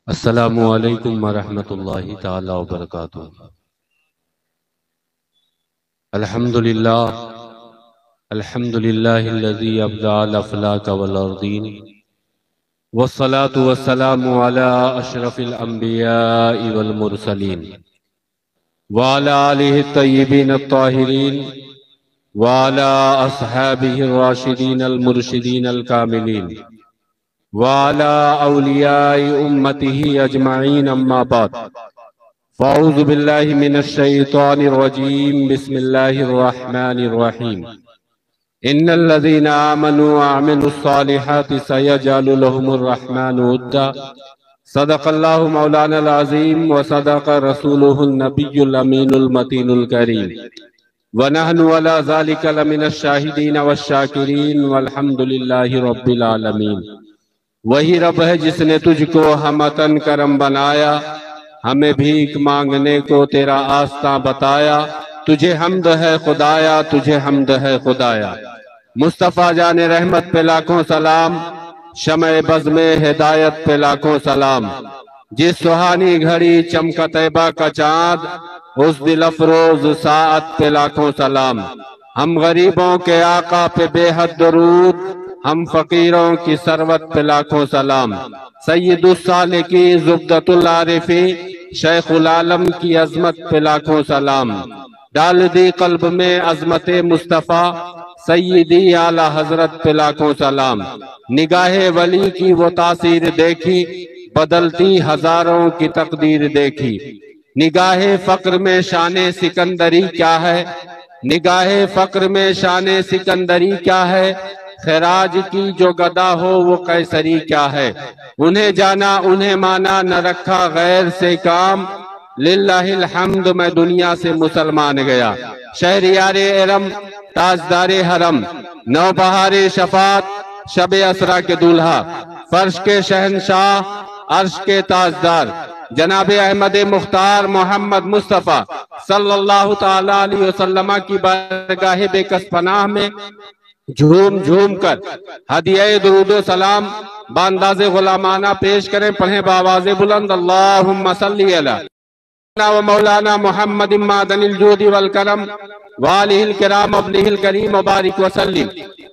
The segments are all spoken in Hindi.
अस्सलामु अलैकुम वरहमतुल्लाहि ताला वबरकातुहू। अल्हम्दुलिल्लाह अल्हम्दुलिल्लाहिल्लज़ी अब्दाअल अफ़लाक वल अर्दीन वस्सलातु वस्सलामु अला अशरफिल अंबियाइ वल मुरसलीन व अला आलिहि तय्यिबीन अत्ताहिरीन व अला अस्हाबिहि राशिदीन अल मुर्शिदीन अल कामिलीन वाला औलियाए उम्मतिही अजमाइन अम्मा बाद फ़अऊज़ु बिल्लाहि मिनश शैतानिर रजीम बिस्मिल्लाहिर रहमानिर रहीम इन्नल्लज़ीना आमनू व अमिलुस सालिहाति सयजअलु लहुमुर रहमानु वद्दा सदक़ल्लाहु मौलानल अज़ीम व सदक़ रसूलुहुन नबियुल अमीनुल मतीनुल करीम व नहनु अला ज़ालिका लमिनश शाहिदीन वश शाकिरीन वल्हम्दुलिल्लाहि रब्बिल आलमीन। वही रब है जिसने तुझको हमतन करम बनाया, हमें भीख मांगने को तेरा आस्था बताया। तुझे हम्द है खुदाया, तुझे हम्द है खुदाया। मुस्तफ़ा जाने रहमत पे लाखों सलाम, शमे बज़ में हिदायत पे लाखों सलाम। जिस सुहानी घड़ी चमका तैबा का चाँद, उस दिल अफरोज साअत पे लाखों सलाम। हम गरीबों के आका पे बेहद दरूद, हम फकीरों की सरवत पे लाखों सलाम। सय्यदुस सालिकीन ज़ुब्दतुल आरिफी, शेखुल आलम की अजमत पे लाखों सलाम। डाल दी कल्ब में अजमत मुस्तफ़ा, सय्यदी आला हजरत पे लाखों सलाम। निगाहे वली की वो तासीर देखी, बदलती हजारों की तकदीर देखी। निगाहे फक्र में शाने सिकंदरी क्या है, निगाहे फक्र में शाने सिकंदरी क्या है। खैराज की जो गदा हो वो कैसरी क्या है। उन्हें जाना उन्हें माना, न रखा गैर से काम। लिल्लाहिल हम्द, मैं दुनिया से मुसलमान गया। शहरियारे एरम, ताजदारे हरम, नौबहारे शफात, शबे असरा के दूल्हा, फर्श के शहनशाह, अर्श के ताजदार, जनाबे अहमद मुख्तार मोहम्मद मुस्तफ़ा सल्लल्लाहु ताला अलैहि वसल्लम की बारगाह बेकस पनाह में झूम झूम कर हदिया दुरूदो सलाम बांदाज़े गुलामाना पेश करें। पढ़ें बावाज़े बुलंद, अल्लाहुम्मा सल्ली अला व मौलाना मुहम्मद मादनिल जूदी वल करम वालिहिल किराम अब्निहिल करीम बारिक वसल्लिम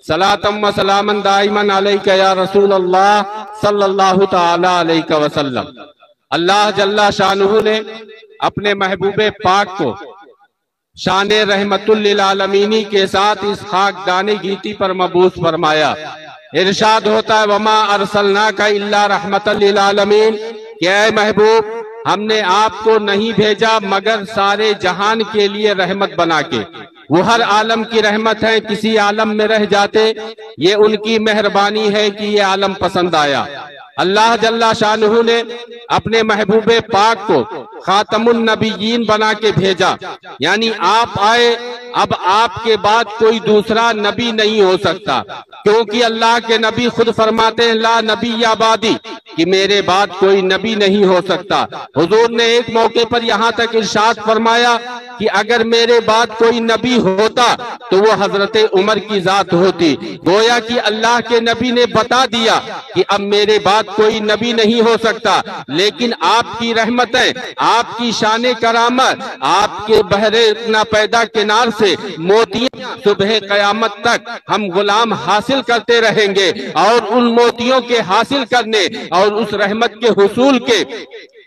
सलातम व सलामन दाइमन अलैका या रसूल अल्लाह सल्लल्लाहु ताला अलैहि वसल्लम। अल्लाह जल्ला शानुहु ने अपने महबूबे पाक को शाने रहमतुल लिल आलमीनी के साथ इस खाकदानी गीती पर मबूस फरमाया। इरशाद होता है, वमा अरसलनाका इल्ला रहमतल लिल आलमीन, क्या महबूब हमने आपको नहीं भेजा मगर सारे जहान के लिए रहमत बना के। वो हर आलम की रहमत है, किसी आलम में रह जाते ये उनकी मेहरबानी है कि ये आलम पसंद आया। अल्लाह जल्ला शानुहु ने अपने महबूबे पाक को खातमुन नबीयीन बना के भेजा, यानी आप आए, अब आपके बाद कोई दूसरा नबी नहीं हो सकता, क्योंकि अल्लाह के नबी खुद फरमाते हैं ला नबी या बादी, कि मेरे बाद कोई नबी नहीं हो सकता। हुजूर ने एक मौके पर यहाँ तक इरशाद फरमाया कि अगर मेरे बाद कोई नबी होता तो वो हजरत उमर की जात होती। गोया कि अल्लाह के नबी ने बता दिया कि अब मेरे बाद कोई नबी नहीं हो सकता, लेकिन आपकी रहमतें, आपकी शान करामत, आपके बहरे ना पैदा किनार से मोतियां सुबह कयामत तक हम गुलाम हासिल करते रहेंगे। और उन मोतियों के हासिल करने और उस रहमत के हुसूल के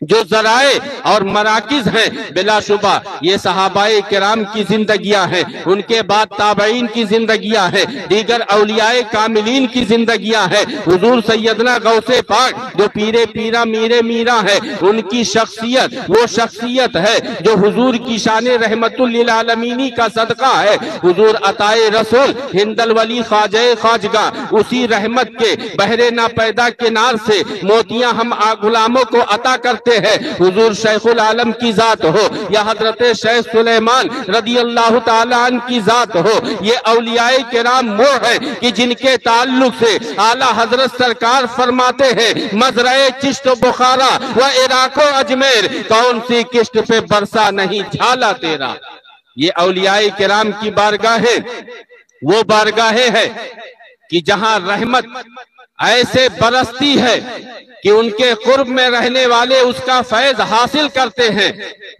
जो जराए और मराकिज हैं, बिलाशुबा ये सहाबाए किराम की जिंदगियां हैं, उनके बाद ताबईन की जिंदगियां हैं, दीगर औलियाए कामिलीन की जिंदगियां हैं। हुजूर सैयदना गौसे पाक जो पीरे पीरा मीरे मीरा है, उनकी शख्सियत वो शख्सियत है जो हुजूर की शान रहमतुल लिल आलमीनी का सदका है। हुजूर अताए रसूल हिंदल वली ख्वाजे ख्वाजगा, उसी रहमत के बहरे ना पैदा किनार से मोतियां हम गुलामों को अता करते है। हुजूर शेखुल आलम की जात हो या हजरत शेख सुलेमान रदी अल्लाह ताला अन्हु की जात हो, ये औलियाए किराम वो है कि जिनके ताल्लुक से आला हजरत सरकार फरमाते हैं मजराए चिश्त बुखारा व इराको अजमेर, कौन सी किश्त पे बरसा नहीं झाला तेरा। ये औलियाए किराम की बारगाहें वो बारगाहें है कि जहां रहमत ऐसे बरसती है कि उनके कुर्ब में रहने वाले उसका फैज हासिल करते हैं।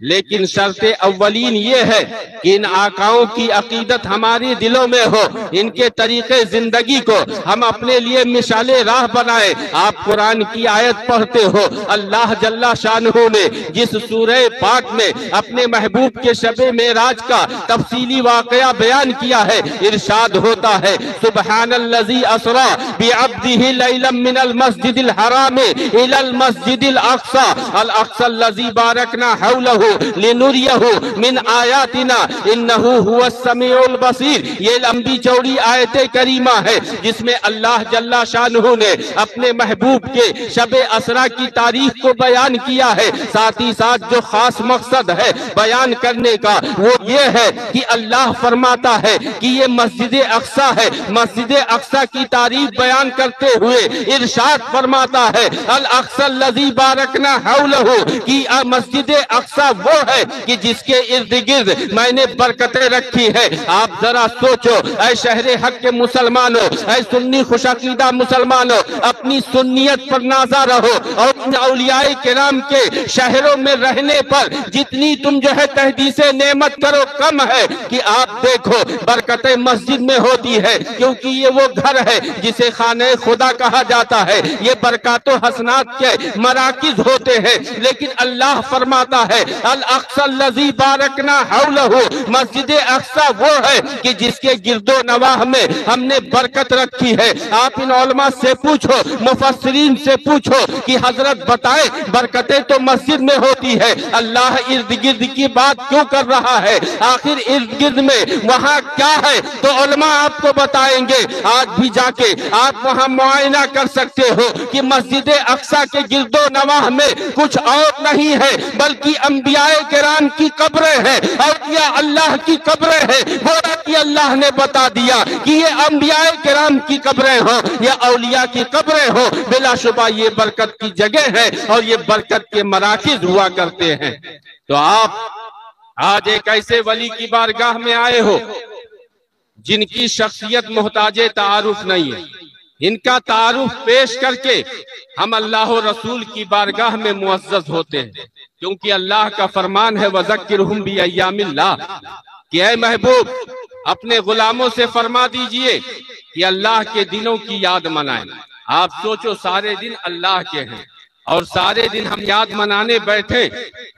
लेकिन शर्ते अव्वलीन ये है कि इन आकाओं की अकीदत हमारी दिलों में हो, इनके तरीके जिंदगी को हम अपने लिए मिसाले राह बनाए। आप कुरान की आयत पढ़ते हो, अल्लाह जल्ला शानहू ने जिस सूरह पाक में अपने महबूब के शबे मेराज का तफसीली वाकया बयान किया है, इरशाद होता है सुब्हानल्लज़ी अस्रा बिअब्दिही लैलन मिनल मस्जिदिल हराम इलल मस्जिदिल अक्सा अल अक्सा लज़ी बारकना हौलहु लिनुरियहु मिन आयातिना इन्नहु हुवस समीउल बसीर। ये लंबी चौड़ी आयत करीमा है जिसमें अल्लाह जल्ला शानहू ने अपने महबूब के शबे असरा की तारीख को बयान किया है। साथ ही साथ जो खास मकसद है बयान करने का वो ये है कि अल्लाह फरमाता है कि ये मस्जिद अक्सा है। मस्जिद अक्सा की तारीफ बयान करते हुए इरशाद फरमाता है अल अक्सा लज़ी बारकना हौलहु कि मस्जिद अक्सा वो है कि जिसके इर्द गिर्द मैंने बरकतें रखी है। आप जरा सोचो ऐ शहरे हक के मुसलमानों, ऐ सुन्नी खुशअकीदा मुसलमानों, अपनी सुन्नियत पर नाजा रहो और औलियाए किराम के शहरों में रहने पर जितनी तुम जो है तहदीसे नेमत करो कम है कि आप देखो बरकतें मस्जिद में होती है, क्योंकि ये वो घर है जिसे खाने खुदा कहा जाता है। ये बरकत हसनात के मराकिज होते हैं। लेकिन अल्लाह फरमाता है अल अक्सा लज़ी बारकना हौलहु, मस्जिद अक्सा वो है कि जिसके गिरदो नवाह में हमने बरकत रखी है। आप इन उलमा से पूछो, मुफस्सिरीन से पूछो कि हजरत बताए बरकतें तो मस्जिद में होती है, अल्लाह इर्द गिर्द की बात क्यों कर रहा है? आखिर इर्द गिर्द में वहाँ क्या है? तो उलमा आपको बताएंगे। आज भी जाके आप वहाँ मुआयना कर सकते हो कि मस्जिद अक्सा के गिरदो नवाह में कुछ और नहीं है बल्कि अंबियाए किराम की कब्रें हैं और यह अल्लाह की कब्रें हैं। गोरा कि अल्लाह ने बता दिया कि ये अंबियाए किराम की कब्रें हो या औलिया की कब्रें हो, बिलाशुबा ये बरकत की जगह है और ये बरकत के मराकिज हुआ करते हैं। तो आप आज एक ऐसे वली की बारगाह में आए हो जिनकी शख्सियत मोहताजे तारुफ नहीं है। इनका तारुफ पेश करके हम अल्लाह और रसूल की बारगाह में मुअज़्ज़ज़ होते हैं, क्योंकि अल्लाह का फरमान है वज़क्किरहुम बिअय्यामिल्लाह कि ऐ महबूब अपने गुलामों से फरमा दीजिए कि अल्लाह के दिनों की याद मनाएं। आप सोचो सारे दिन अल्लाह के हैं और सारे दिन हम याद मनाने बैठे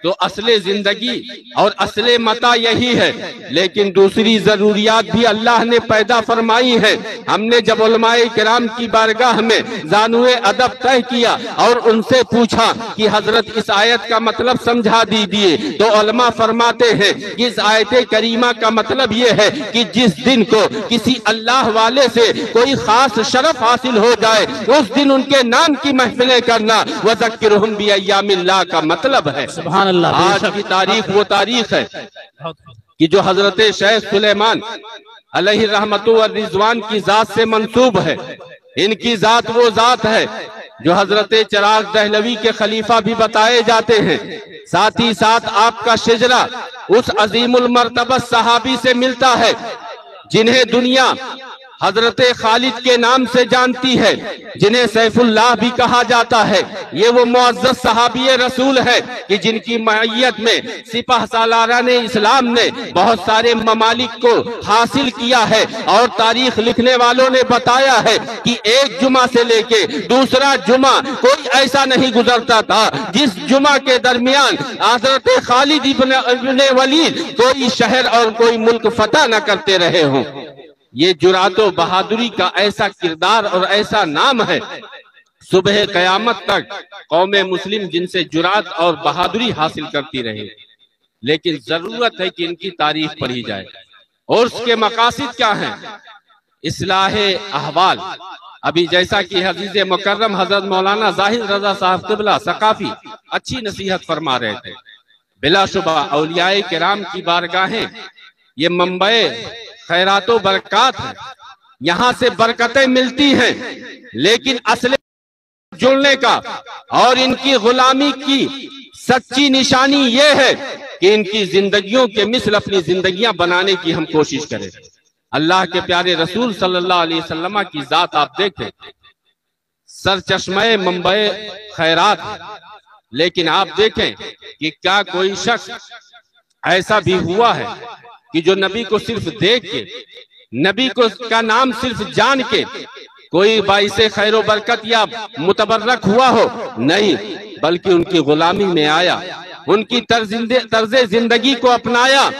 तो असले जिंदगी और असले मता यही है। लेकिन दूसरी जरूरियात भी अल्लाह ने पैदा फरमाई है। हमने जब उलमाए किराम की बारगाह में जानुए अदब तय किया और उनसे पूछा कि हजरत इस आयत का मतलब समझा दीजिए, तो उलमा फरमाते हैं कि इस आयत करीमा का मतलब ये है कि जिस दिन को किसी अल्लाह वाले से कोई खास शरफ हासिल हो जाए उस दिन उनके नाम की महफिलें करना वज़क्किरहुम बिअय्यामिल्लाह का मतलब है। सुभान अल्लाह। आज की तारीख वो तारीख है कि जो हजरत शेख सुलेमान अलैहि रहमतु व रिजवान की जात से मंसूब है। इनकी जात वो जात है जो हजरत चिराग दहलवी के खलीफा भी बताए जाते हैं। साथ ही साथ आपका शिजरा उस अजीमुल मर्तबत सहाबी से मिलता है जिन्हें दुनिया हजरत खालिद के नाम से जानती है, जिन्हें सैफुल्लाह भी कहा जाता है। ये वो मुअज़्ज़ज़ सहाबी रसूल है कि जिनकी मय्यत में सिपाह सालाराने इस्लाम ने बहुत सारे ममालिक को हासिल किया है। और तारीख लिखने वालों ने बताया है कि एक जुमा से लेके दूसरा जुमा कोई ऐसा नहीं गुजरता था जिस जुमा के दरमियान हजरत खालिद इब्ने वलीद कोई शहर और कोई मुल्क फतह न करते रहे हों। ये जुरात व बहादुरी का ऐसा किरदार और ऐसा नाम है, सुबह कयामत तक कौमे मुस्लिम जिनसे जुरात और बहादुरी हासिल करती रहे। लेकिन जरूरत है कि इनकी तारीफ पढ़ी जाए। और उसके मकासिद क्या हैं? इस्लाहे अहवाल। अभी जैसा कि हजीज मुकर्रम हजरत मौलाना जाहिद रजा साहब क़िबला सकाफी अच्छी नसीहत फरमा रहे थे, बिलाशुबा औलियाए किराम की बारगाहें ये मंबे खैरातो बरकत है। यहाँ से बरकतें मिलती हैं, लेकिन असले जुड़ने का और इनकी गुलामी की सच्ची निशानी ये है कि इनकी जिंदगियों के मिसल अपनी जिंदगियां बनाने की हम कोशिश करें। अल्लाह के प्यारे रसूल सल्लल्लाहु अलैहि वसल्लम की जात आप देखें, सरचश्मे मंबे खैरात है। लेकिन आप देखें कि क्या कोई शख्स ऐसा भी हुआ है कि जो नबी को सिर्फ देख के, नबी को का नाम सिर्फ जान के कोई बाइसे खैर बरकत या मुतबर्रक हुआ हो? नहीं, बल्कि उनकी गुलामी में आया, उनकी तर्ज जिंदगी को अपनाया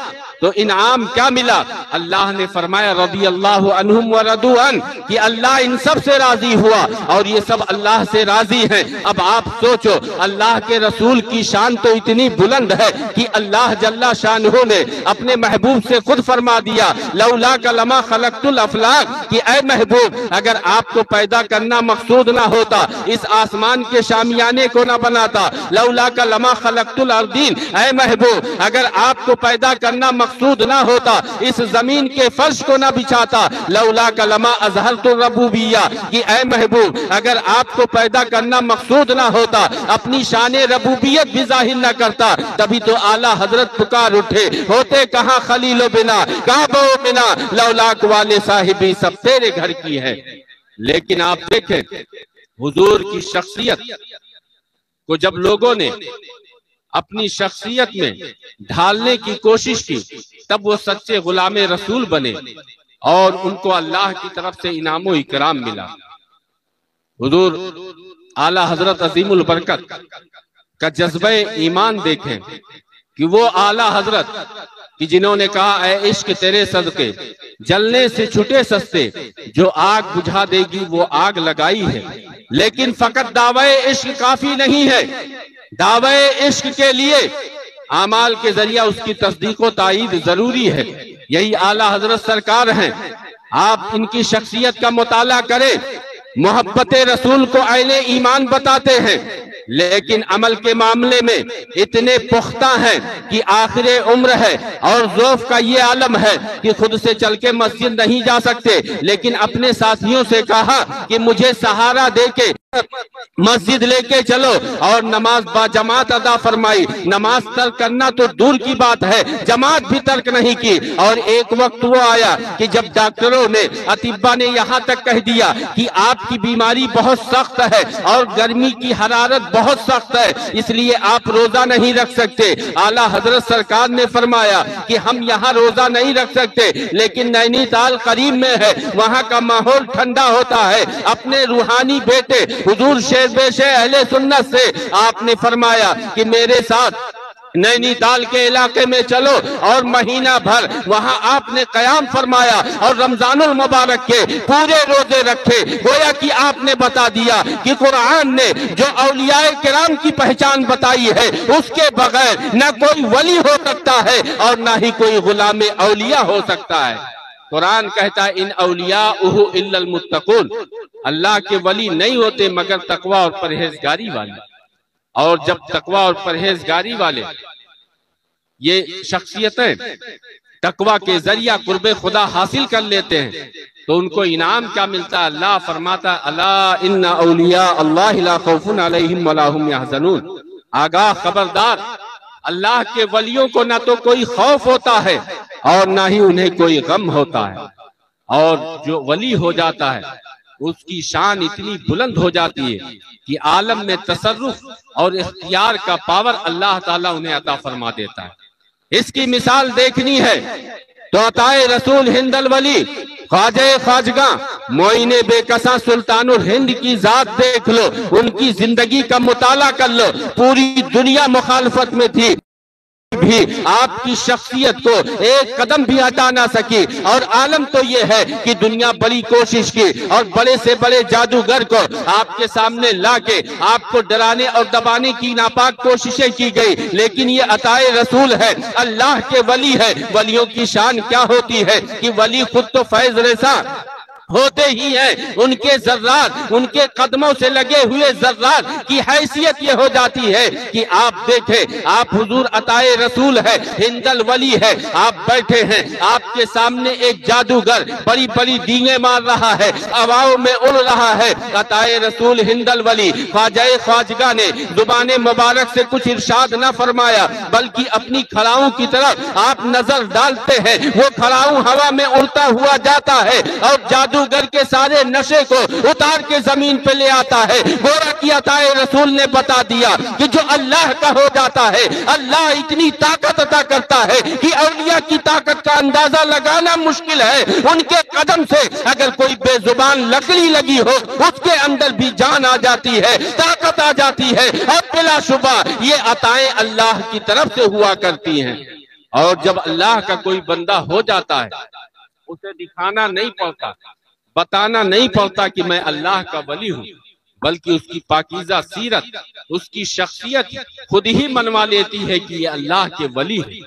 तो इनाम क्या मिला? अल्लाह ने फरमाया रदी अल्लाहु अन्हुम व रदू अन, कि अल्लाह इन सब से राजी हुआ और ये सब अल्लाह से राजी हैं। अब आप सोचो, अल्लाह के रसूल की शान तो इतनी बुलंद है कि अल्लाह जल्ला शानहू ने अपने महबूब से खुद फरमा दिया लौला का लमा खलकतुल अफलाक, कि ऐ महबूब अगर आपको पैदा करना मकसूद ना होता इस आसमान के शामियाने को ना बनाता। लौला का लमा खलकतुल अर्दीन, ऐ महबूब अगर आपको पैदा करना मकसूद ना होता इस जमीन के फर्श को ना बिछाता। लौला कलमा अजहरतुर रबूबिय्या, कि ऐ महबूब अगर आपको पैदा करना मकसूद ना होता अपनी शाने रबूबियत भी जाहिर ना करता। तभी तो आला हजरत पुकार उठे, होते कहाँ खलीलो बिना काबो बिना, लौलाक वाले साहिबी सब तेरे घर की है। लेकिन आप देखें हुजूर की शख्सियत को जब लोगों ने अपनी शख्सियत में ढालने की कोशिश की तब वो सच्चे गुलामे रसूल बने और उनको अल्लाह की तरफ से इनामो इकराम मिला। हुजूर आला हजरत अजीमुल बरकत का जज्बे ईमान देखें कि वो आला हजरत कि जिन्होंने कहा ऐ इश्क तेरे सदके जलने से छुटे सस्ते, जो आग बुझा देगी वो आग लगाई है। लेकिन फकत दावे इश्क काफी नहीं है, दावे इश्क के लिए आमाल के जरिया उसकी तस्दीक व तायीद जरूरी है। यही आला हजरत सरकार हैं। आप इनकी शख्सियत का मुताला करें, मोहब्बत रसूल को आईने ईमान बताते हैं, लेकिन अमल के मामले में इतने पुख्ता हैं कि आखिर उम्र है और ज़ौफ का ये आलम है कि खुद से चल के मस्जिद नहीं जा सकते, लेकिन अपने साथियों से कहा कि मुझे सहारा देके मस्जिद लेके चलो और नमाज बाजमात अदा फरमाई। नमाज तर्क करना तो दूर की बात है, जमात भी तर्क नहीं की। और एक वक्त वो आया कि जब डॉक्टरों ने, अतिब्बा ने यहाँ तक कह दिया कि आपकी बीमारी बहुत सख्त है और गर्मी की हरारत बहुत सख्त है, इसलिए आप रोजा नहीं रख सकते। आला हजरत सरकार ने फरमाया कि हम यहाँ रोजा नहीं रख सकते, लेकिन नैनीताल करीब में है, वहाँ का माहौल ठंडा होता है। अपने रूहानी बेटे हुजूर शेर अहले सुन्नत से आपने फरमाया कि मेरे साथ नैनीताल के इलाके में चलो और महीना भर वहां आपने कयाम फरमाया और रमजानुल मुबारक के पूरे रोजे रखे। गोया कि आपने बता दिया कि कुरान ने जो औलियाए किराम की पहचान बताई है उसके बगैर न कोई वली हो सकता है और न ही कोई गुलामे औलिया हो सकता है। कुरान कहता है इन औलियाउहु इल्लल मुत्तकून, अल्लाह के वली नहीं होते मगर तकवा और परहेजगारी वाले। और जब तकवा और परहेजगारी वाले ये शख्सियतें तकवा के जरिया कुर्बे खुदा हासिल कर लेते हैं तो उनको इनाम क्या मिलता है? अल्लाह फरमाता अला इन्ना औलिया अल्लाह ला खौफुन अलैहिम वला हुम यहज़नून, आगाह खबरदार, अल्लाह के वलियों को ना तो कोई खौफ होता है और ना ही उन्हें कोई गम होता है। और जो वली हो जाता है उसकी शान इतनी बुलंद हो जाती है कि आलम में तसर्रुफ और इख्तियार का पावर अल्लाह ताला उन्हें अता फरमा देता है। इसकी मिसाल देखनी है तो अताए रसूल हिंदल वली ख्वाजे ख्वाजगा मोइने बेकसा सुल्तानुल हिंद की जात देख लो, उनकी जिंदगी का मुताला कर लो। पूरी दुनिया मुखालफत में थी भी आपकी शख्सियत को एक कदम भी हटा ना सकी। और आलम तो ये है कि दुनिया बड़ी कोशिश की और बड़े से बड़े जादूगर को आपके सामने लाके आपको डराने और दबाने की नापाक कोशिशें की गई, लेकिन ये अताए रसूल है, अल्लाह के वली है। वलियों की शान क्या होती है कि वली खुद तो फैज रेसा होते ही है, उनके जर्रात, उनके कदमों से लगे हुए जर्रात की हैसियत ये हो जाती है कि आप देखें, आप हुजूर अताए रसूल है, हिंदल वली है, आप बैठे हैं, आपके सामने एक जादूगर बड़ी बड़ी डींगे मार रहा है, हवाओं में उड़ रहा है। अताए रसूल हिंदल वली ख्वाजाए ख्वाजगा ने जुबाने मुबारक से कुछ इरशाद न फरमाया, बल्कि अपनी खड़ाओं की तरफ आप नजर डालते हैं, वो खड़ाऊ हवा में उड़ता हुआ जाता है और जादू जादूगर के सारे नशे को उतार के जमीन पे ले आता है। गोरा की अताए रसूल ने बता दिया कि जो अल्लाह का हो जाता है, अल्लाह इतनी ताकत अता करता है कि औलिया की ताकत का अंदाजा लगाना मुश्किल है। उनके कदम से अगर कोई बेजुबान लकड़ी लगी हो, उसके अंदर भी जान आ जाती है, ताकत आ जाती है। और बिलाशुबा ये अताएं अल्लाह की तरफ से हुआ करती हैं। और जब अल्लाह का कोई बंदा हो जाता है, उसे दिखाना नहीं पड़ता, बताना नहीं पड़ता कि मैं अल्लाह का वली हूँ, बल्कि उसकी पाकीज़ा सीरत, उसकी शख्सियत खुद ही मनवा लेती है कि ये अल्लाह के वली है।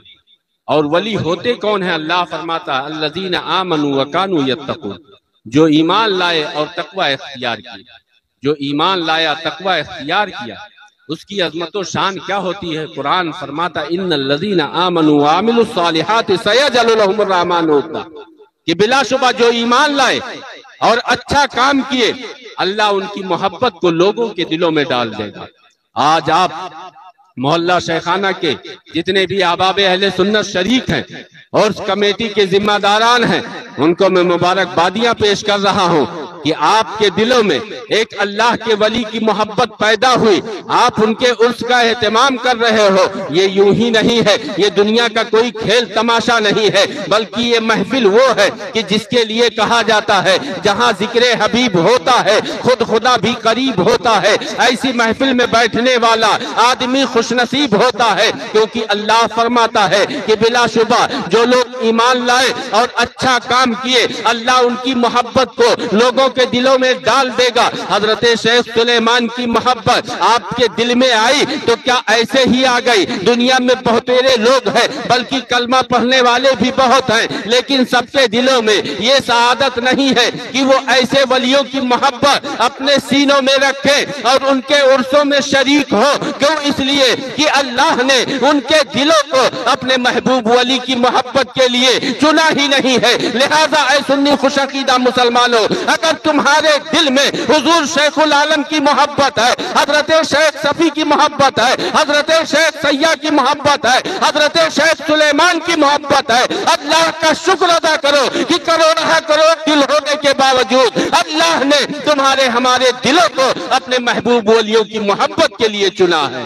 और वली होते कौन है? अल्लाह फरमाता है अल्लज़ीना आमनू व कानू यत्तकून, जो ईमान लाए और तकवा इख्तियार किया। जो ईमान लाया, तकवा इख्तियार किया, उसकी अजमत व शान क्या होती है? कुरान फरमाता इन्नल्लज़ीना आमनू व अमिलुस सालिहाति सयजअलु लहुमुर रहमानु वद्दा, कि बिलाशुबा जो ईमान लाए और अच्छा काम किए, अल्लाह उनकी मोहब्बत को लोगों के दिलों में डाल देगा। आज आप मोहल्ला शेखाना के जितने भी अहबाब अहले सुन्नत शरीक हैं और उस कमेटी के जिम्मेदारान हैं, उनको मैं मुबारकबादियां पेश कर रहा हूं कि आपके दिलों में एक अल्लाह के वली की मोहब्बत पैदा हुई। आप उनके उर्स का एहतमाम कर रहे हो। ये यूं ही नहीं है, ये दुनिया का कोई खेल तमाशा नहीं है, बल्कि ये महफिल वो है कि जिसके लिए कहा जाता है जहां जिक्र हबीब होता है, खुद खुदा भी करीब होता है। ऐसी महफिल में बैठने वाला आदमी खुशनसीब होता है, क्योंकि अल्लाह फरमाता है कि बिलाशुबा जो लोग ईमान लाए और अच्छा काम किए, अल्लाह उनकी मोहब्बत को लोगों के दिलों में डाल देगा। हजरत शेख सुलेमान की मोहब्बत आपके दिल में आई तो क्या ऐसे ही आ गई? दुनिया में बहुतेरे लोग हैं, बल्कि कलमा पढ़ने वाले भी बहुत हैं, लेकिन सबके दिलों में ये सआदत नहीं है कि वो ऐसे वलियों की मोहब्बत अपने सीनों में रखे और उनके उर्सों में शरीक हो। क्यों? इसलिए कि अल्लाह ने उनके दिलों को अपने महबूब वली की मोहब्बत के लिए चुना ही नहीं है। लिहाजा ऐ सुन्नी खुशअकीदा मुसलमानों, अगर तुम्हारे दिल में हुजूर शेखुल आलम की मोहब्बत है, हजरत शेख सफी की मोहब्बत है, हजरत शेख सैया की मोहब्बत है, हजरत शेख सुलेमान की मोहब्बत है, अल्लाह का शुक्र अदा करो कि करोड़ करोड़ दिल होने के बावजूद अल्लाह ने तुम्हारे हमारे दिलों को अपने महबूब वलियों की मोहब्बत के लिए चुना है।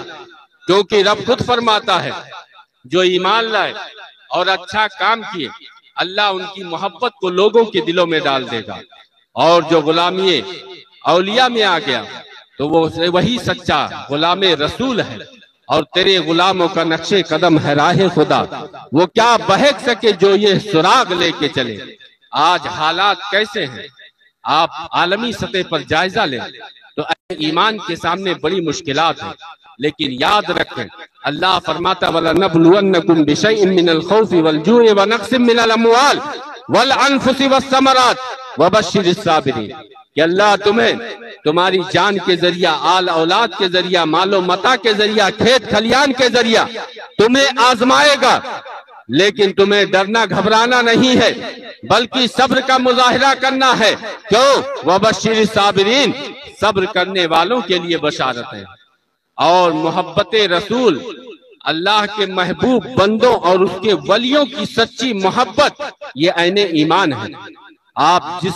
क्योंकि रब खुद फरमाता है जो ईमान लाए और अच्छा काम किए, अल्लाह उनकी मोहब्बत को लोगों के दिलों में डाल देगा। और जो गुलामी औलिया में आ गया तो वो वही सच्चा गुलाम रसूल है। और तेरे गुलामों का नक्शे कदम है राहे खुदा, वो क्या बहक सके जो ये सुराग लेके चले। आज हालात कैसे हैं? आप आलमी सतह पर जायजा लें तो ईमान के सामने बड़ी मुश्किलात है। लेकिन याद रखें, अल्लाह फरमाता वलनबलुवन्नकुम बिशैइन मिनल खौफि वल जूइ व नक्सिम मिनल अमवाल वल अनफुसि वस्समरात वबश्शिरिस साबिरीन, कि अल्लाह तुम्हें तुम्हारी जान के जरिया, आल औलाद के जरिया, मालो मता के जरिया, खेत खलियान के जरिया तुम्हें आजमाएगा, लेकिन तुम्हें डरना घबराना नहीं है, बल्कि सब्र का मुजाहिरा करना है। क्यों? वबश्शिरिस साबिरीन, सब्र करने वालों के लिए बशारत है। और मोहब्बत रसूल, अल्लाह के महबूब बंदों और उसके वलियों की सच्ची मोहब्बत, ये ऐने ईमान है। आप जिस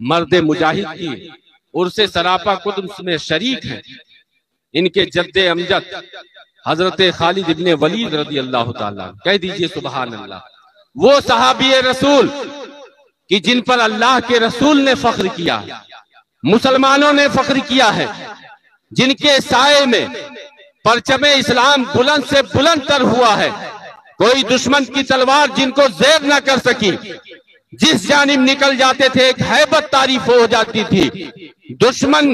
मर्द मुजाहिद की उर्से सरापा कुदुस में शरीक हैं, इनके जद्दे अमजद हजरत खालिद इब्ने वलीद रज़ी अल्लाह ताला, कह दीजिए सुभान अल्लाह, वो सहाबी रसूल कि जिन पर अल्लाह के रसूल ने फख्र किया, मुसलमानों ने फख्र किया है, जिनके साए में परचम इस्लाम बुलंद से बुलंद तर हुआ है। कोई दुश्मन की तलवार जिनको ज़ेर न कर सकी, जिस जानिब निकल जाते थे एक हैबत तारीफ हो जाती थी। दुश्मन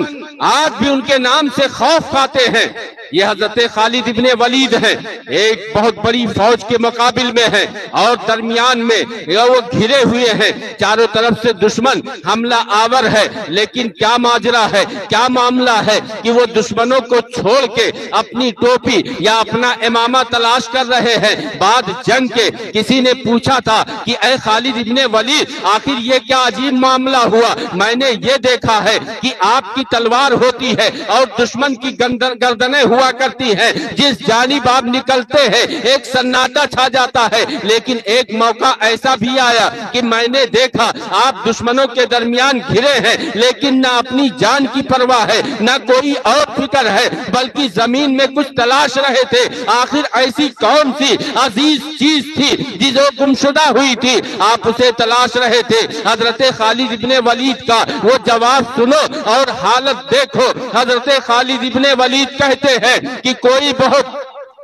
आज भी उनके नाम से खौफ खाते हैं। ये हजरत खालिद इब्ने वलीद हैं, एक बहुत बड़ी फौज के मुकाबिल में है और दरमियान में वो घिरे हुए हैं, चारों तरफ से दुश्मन हमला आवर है। लेकिन क्या माजरा है, क्या मामला है कि वो दुश्मनों को छोड़ के अपनी टोपी या अपना इमामा तलाश कर रहे हैं। बाद जंग के किसी ने पूछा था कि ऐ खालिद इब्ने वलीद, आखिर ये क्या अजीब मामला हुआ? मैंने ये देखा है कि आपकी तलवार होती है और दुश्मन की गर्दनें हुआ करती हैं। जिस जानिब आप निकलते हैं एक सन्नाटा छा जाता है, लेकिन एक मौका ऐसा भी आया कि मैंने देखा आप दुश्मनों के दरमियान घिरे हैं, लेकिन ना अपनी जान की परवाह है, ना कोई और फिक्र है, बल्कि जमीन में कुछ तलाश रहे थे। आखिर ऐसी कौन सी अजीज चीज थी जो गुमशुदा हुई थी, आप उसे तलाश रहे थे। हजरत खालिद इब्ने वलीद का वो जवाब सुनो और हालत देखो। हजरत खालिद इब्ने वलीद कहते हैं कि कोई बहुत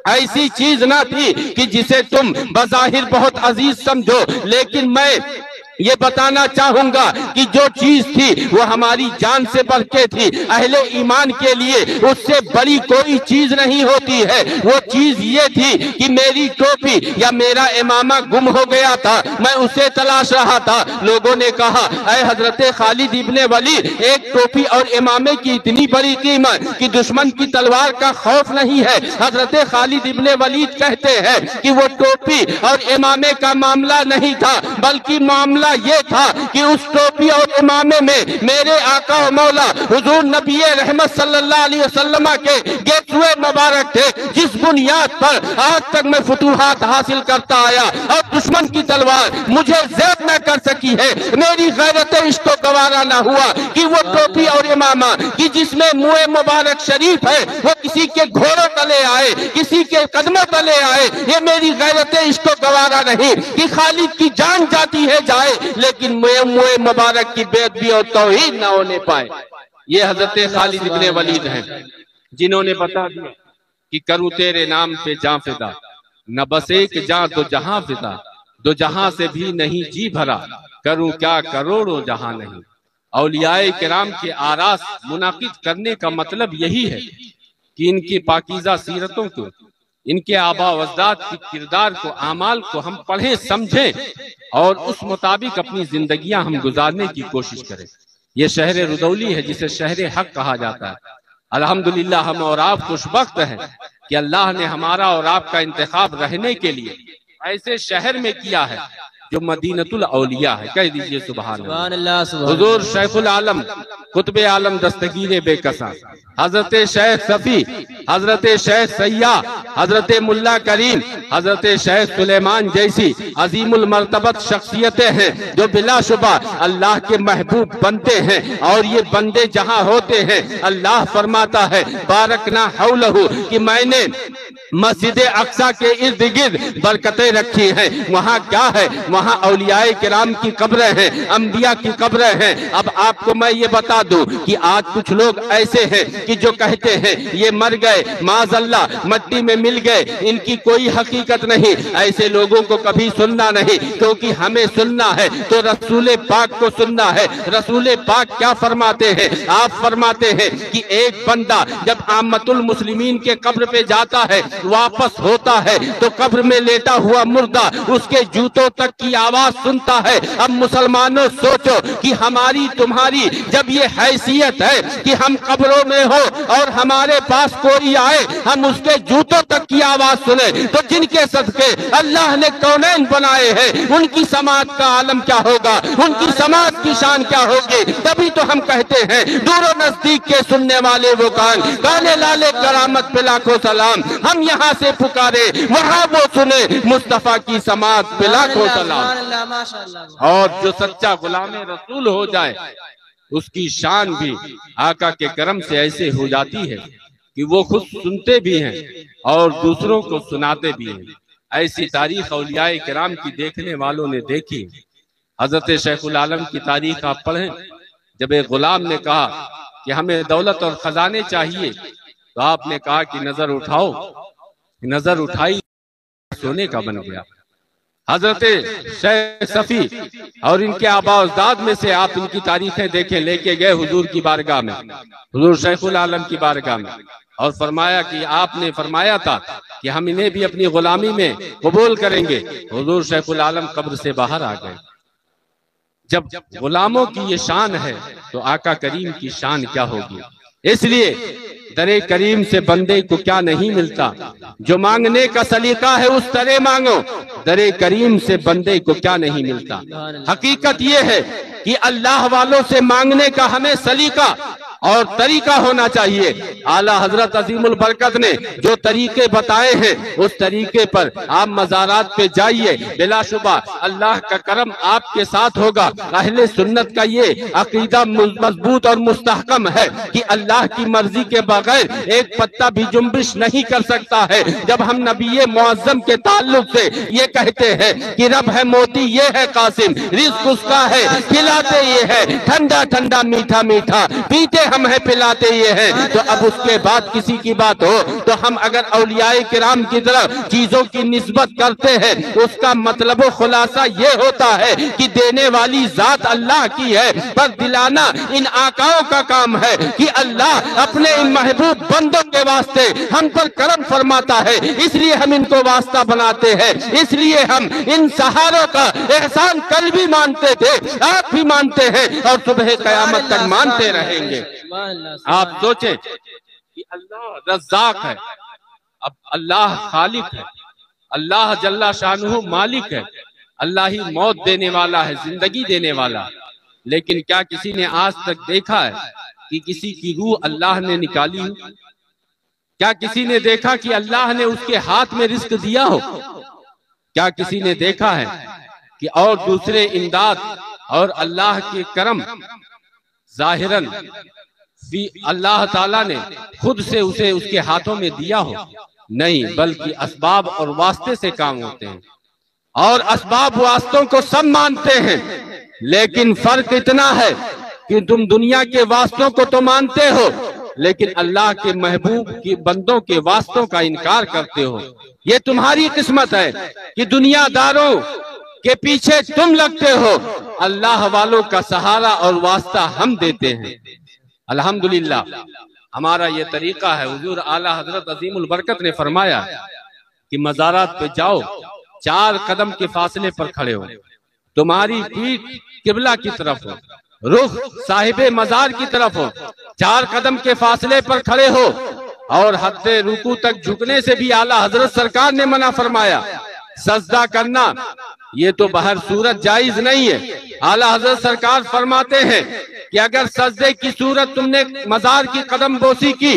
ऐसी चीज ना थी कि जिसे तुम बज़ाहिर बहुत अजीज समझो, लेकिन मैं ये बताना चाहूंगा कि जो चीज थी वो हमारी जान से बढ़ के थी। अहले ईमान के लिए उससे बड़ी कोई चीज नहीं होती है। वो चीज ये थी कि मेरी टोपी या मेरा इमामा गुम हो गया था, मैं उसे तलाश रहा था। लोगों ने कहा, ऐ हजरत खालिद इब्ने वलीद, एक टोपी और इमामे की इतनी बड़ी कीमत कि दुश्मन की तलवार का खौफ नहीं है। हजरत खालिद इब्ने वलीद कहते हैं कि वो टोपी और इमामे का मामला नहीं था, बल्कि मामला ये था कि उस टोपी और इमामे में मेरे आका और मौला हुजूर नबी रहमत सल्लल्लाहु अलैहि वसल्लम के गेटवे मुबारक थे, जिस बुनियाद पर आज तक मैं फुतूहात हासिल करता आया और दुश्मन की तलवार मुझे ज़ैब न कर सकी है। मेरी गैरत इश्क को गवारा न हुआ कि वो टोपी और इमामा कि जिसमें मुँह मुबारक शरीफ है वो किसी के घोड़ों तले आए, किसी के कदमों तले आए। ये मेरी गैरत इश्क को गवारा नहीं कि खालिद की जान जाती है जाए, लेकिन मुए मुबारक की बेअदबी और तौहीद ना होने पाए। ये हजरत खालिद इब्ने वलीद हैं जिन्होंने बता दिया कि करूं तेरे नाम पे जां फिदा, न बस एक जां तो जहां फिदा, दो जहां से भी नहीं जी भरा, करूं क्या करोड़ों जहां नहीं। औलियाए किराम के आरास मुनाकिद करने का मतलब यही है कि इनकी पाकीज़ा सीरतों को, इनके आबा अजदाद की किरदार को, आमाल को हम पढ़ें समझें और उस मुताबिक अपनी जिंदगियां हम गुजारने की कोशिश करें। ये शहर रुदौली है जिसे शहर हक कहा जाता है। अल्हम्दुलिल्लाह हम और आप खुशबख्त हैं कि अल्लाह ने हमारा और आपका इंतखाब रहने के लिए ऐसे शहर में किया है जो मदीनतुल औलिया है। कह दीजिए सुभान अल्लाह। हुजूर शैखुल आलम कुतुब आलम दस्तगीर बेकसा हजरत शेख सफी, हजरत शेख सैया, हजरत मुल्ला करीम, हजरत शेख सुलेमान जैसी अजीमुल मर्तबत शख्सियतें हैं जो बिलाशुबा अल्लाह के महबूब बनते हैं। और ये बंदे जहां होते हैं अल्लाह फरमाता है बारकना हौलहु कि मैंने मस्जिद अक्सा के इर्द गिर्द बरकतें रखी हैं। वहाँ क्या है? वहाँ औलियाए किराम की कब्रें हैं, अंबिया की कब्रें हैं। अब आपको मैं ये बता दूं कि आज कुछ लोग ऐसे हैं कि जो कहते हैं ये मर गए, माज़अल्लाह मट्टी में मिल गए, इनकी कोई हकीकत नहीं। ऐसे लोगों को कभी सुनना नहीं, क्योंकि हमें सुनना है तो रसूल पाक को सुनना है। रसूल पाक क्या फरमाते हैं? आप फरमाते हैं कि एक बंदा जब आमतुल मुस्लिमीन के कब्र पे जाता है, वापस होता है तो कब्र में लेटा हुआ मुर्दा उसके जूतों तक की आवाज सुनता है। अब मुसलमानों सोचो कि हमारी तुम्हारी जब ये हैसियत है कि हम कब्रों में हो और हमारे पास कोई आए हम उसके जूतों तक की आवाज सुने, तो जिनके सदके अल्लाह ने कौनैन बनाए हैं उनकी समाज का आलम क्या होगा, उनकी समाज की शान क्या होगी। तभी तो हम कहते हैं दूरों नजदीक के सुनने वाले वो कान, काले लाले करामत पे लाखों सलाम। हम यहाँ से पुकारे वहाँ वो सुने, मुस्तफा की समाज पे लाखों सलाम। और जो सच्चा गुलाम रसूल हो जाए उसकी शान भी आका के करम से ऐसे हो जाती है कि वो खुद सुनते भी हैं और दूसरों को सुनाते भी हैं। ऐसी तारीख औलियाए किराम की देखने वालों ने देखी। हजरत शैखुल आलम की तारीख आप पढ़ें। जब एक गुलाम ने कहा कि हमें दौलत और खजाने चाहिए, तो आपने कहा कि नजर उठाओ। नजर उठाई, सोने का बन गया। हजरत शेख सफी और इनके आबा अजदाद में से आप इनकी तारीखें देखें, लेके गए हुजूर की बारगाह में, हुजूर शैखुल आलम की बारगाह में, और फरमाया कि आपने फरमाया था कि हम इन्हें भी अपनी गुलामी में कबूल करेंगे। हुजूर शैखुल आलम कब्र से बाहर आ गए। जब गुलामों की ये शान है तो आका करीम की शान क्या होगी। इसलिए दरे करीम से बंदे को क्या नहीं मिलता, जो मांगने का सलीका है उस तरह मांगो। दरे करीम से बंदे को क्या नहीं मिलता। हकीकत ये है कि अल्लाह वालों से मांगने का हमें सलीका और तरीका होना चाहिए। आला हजरत अजीमुल बरकत ने जो तरीके बताए हैं उस तरीके पर आप मज़ारात पे जाइए, बिलाशुबा अल्लाह का करम आपके साथ होगा। अहले सुन्नत का ये अकीदा मजबूत और मुस्तहकम है कि अल्लाह की मर्जी के बगैर एक पत्ता भी जुम्बिश नहीं कर सकता है। जब हम नबी मुअज्जम के ताल्लुक से ये कहते हैं कि रब है मोती ये है कासिम, रिज़्क उसका है खिलाते ये है, ठंडा ठंडा मीठा मीठा पीते हम है पिलाते ये हैं, तो अब उसके बाद किसी की बात हो तो हम अगर औलियाए किराम की तरफ चीजों की निस्बत करते हैं उसका मतलब खुलासा ये होता है कि देने वाली जात अल्लाह की है, पर दिलाना इन आकाओं का काम है कि अल्लाह अपने इन महबूब बंदों के वास्ते हम पर करम फरमाता है, इसलिए हम इनको वास्ता बनाते हैं, इसलिए हम इन सहारों का एहसान कल भी मानते थे, आज भी मानते हैं और सुबह कयामत तक मानते रहेंगे। आप सोचें कि अल्लाह रज़्ज़ाक है, अब अल्लाह खालिक है, अल्लाह जल्ला शानुहु मालिक है, अल्लाह ही मौत देने वाला है, जिंदगी देने वाला। लेकिन क्या किसी ने आज तक देखा है कि किसी की रूह अल्लाह ने निकाली हो? क्या किसी ने देखा कि अल्लाह ने उसके हाथ में रिस्क दिया हो? क्या किसी ने देखा है कि और दूसरे इमदाद और अल्लाह के करम जाहिरन अल्लाह ताला ने खुद से उसे उसके हाथों में दिया हो? नहीं, बल्कि असबाब और वास्ते से काम होते हैं और असबाब वास्तों को सब मानते हैं, लेकिन फर्क इतना है कि तुम दुनिया के वास्तों को तो मानते हो लेकिन अल्लाह के महबूब की बंदों के वास्तों का इनकार करते हो। ये तुम्हारी किस्मत है कि दुनियादारों के पीछे तुम लगते हो, अल्लाह वालों का सहारा और वास्ता हम देते हैं। अल्हम्दुलिल्लाह हमारा ये तरीका है। हुजूर आला हजरत अजीमुल बरकत ने फरमाया कि मज़ारात पे जाओ, 4 कदम के फासले पर खड़े हो, तुम्हारी पीठ किबला की तरफ हो, रुख साहिबे मजार की तरफ हो, 4 कदम के फासले पर खड़े हो और हद्दे रुकू तक झुकने से भी आला हजरत सरकार ने मना फरमाया। सजदा करना ये तो बहर सूरत जायज नहीं है। आला हजरत सरकार फरमाते हैं कि अगर सजदे की सूरत तुमने मजार की कदम बोसी की,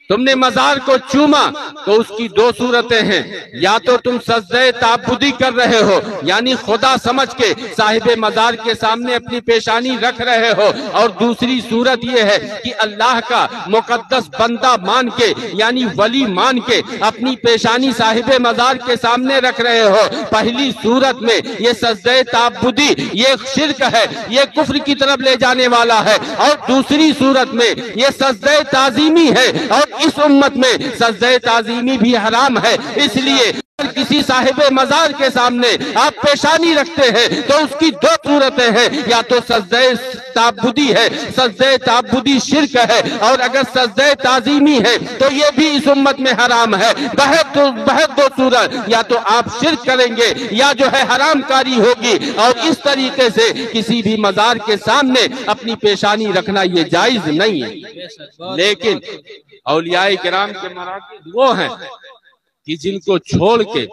तुमने मजार को चूमा, तो उसकी 2 सूरतें हैं। या तो तुम सजदे ताबुदी कर रहे हो, यानी खुदा समझ के साहिबे मजार के सामने अपनी पेशानी रख रहे हो, और दूसरी सूरत ये है कि अल्लाह का मुकद्दस बंदा मान के यानी वली मान के अपनी पेशानी साहिबे मजार के सामने रख रहे हो। पहली सूरत में ये सजदे ताबुदी ये शिर्क है, ये कुफ्र की तरफ ले जाने वाला है, और दूसरी सूरत में ये सजदे ताजीमी है, और इस उम्मत में सजदे ताजीमी भी हराम है। इसलिए किसी साहिबे मजार के सामने आप पेशानी रखते हैं तो उसकी 2 सूरतें हैं, या तो सजदे ताबुदी है, सजदे ताबुदी शिर्क है, और अगर सजदे ताजीमी है तो ये भी इस उम्मत में हराम है। बहुत 2 सूरत, या तो आप शिर्क करेंगे या जो है हरामकारी होगी, और इस तरीके से किसी भी मजार के सामने अपनी पेशानी रखना ये जायज नहीं है। लेकिन औलियाए किराम के मराकिब वो हैं कि जिनको छोड़ के,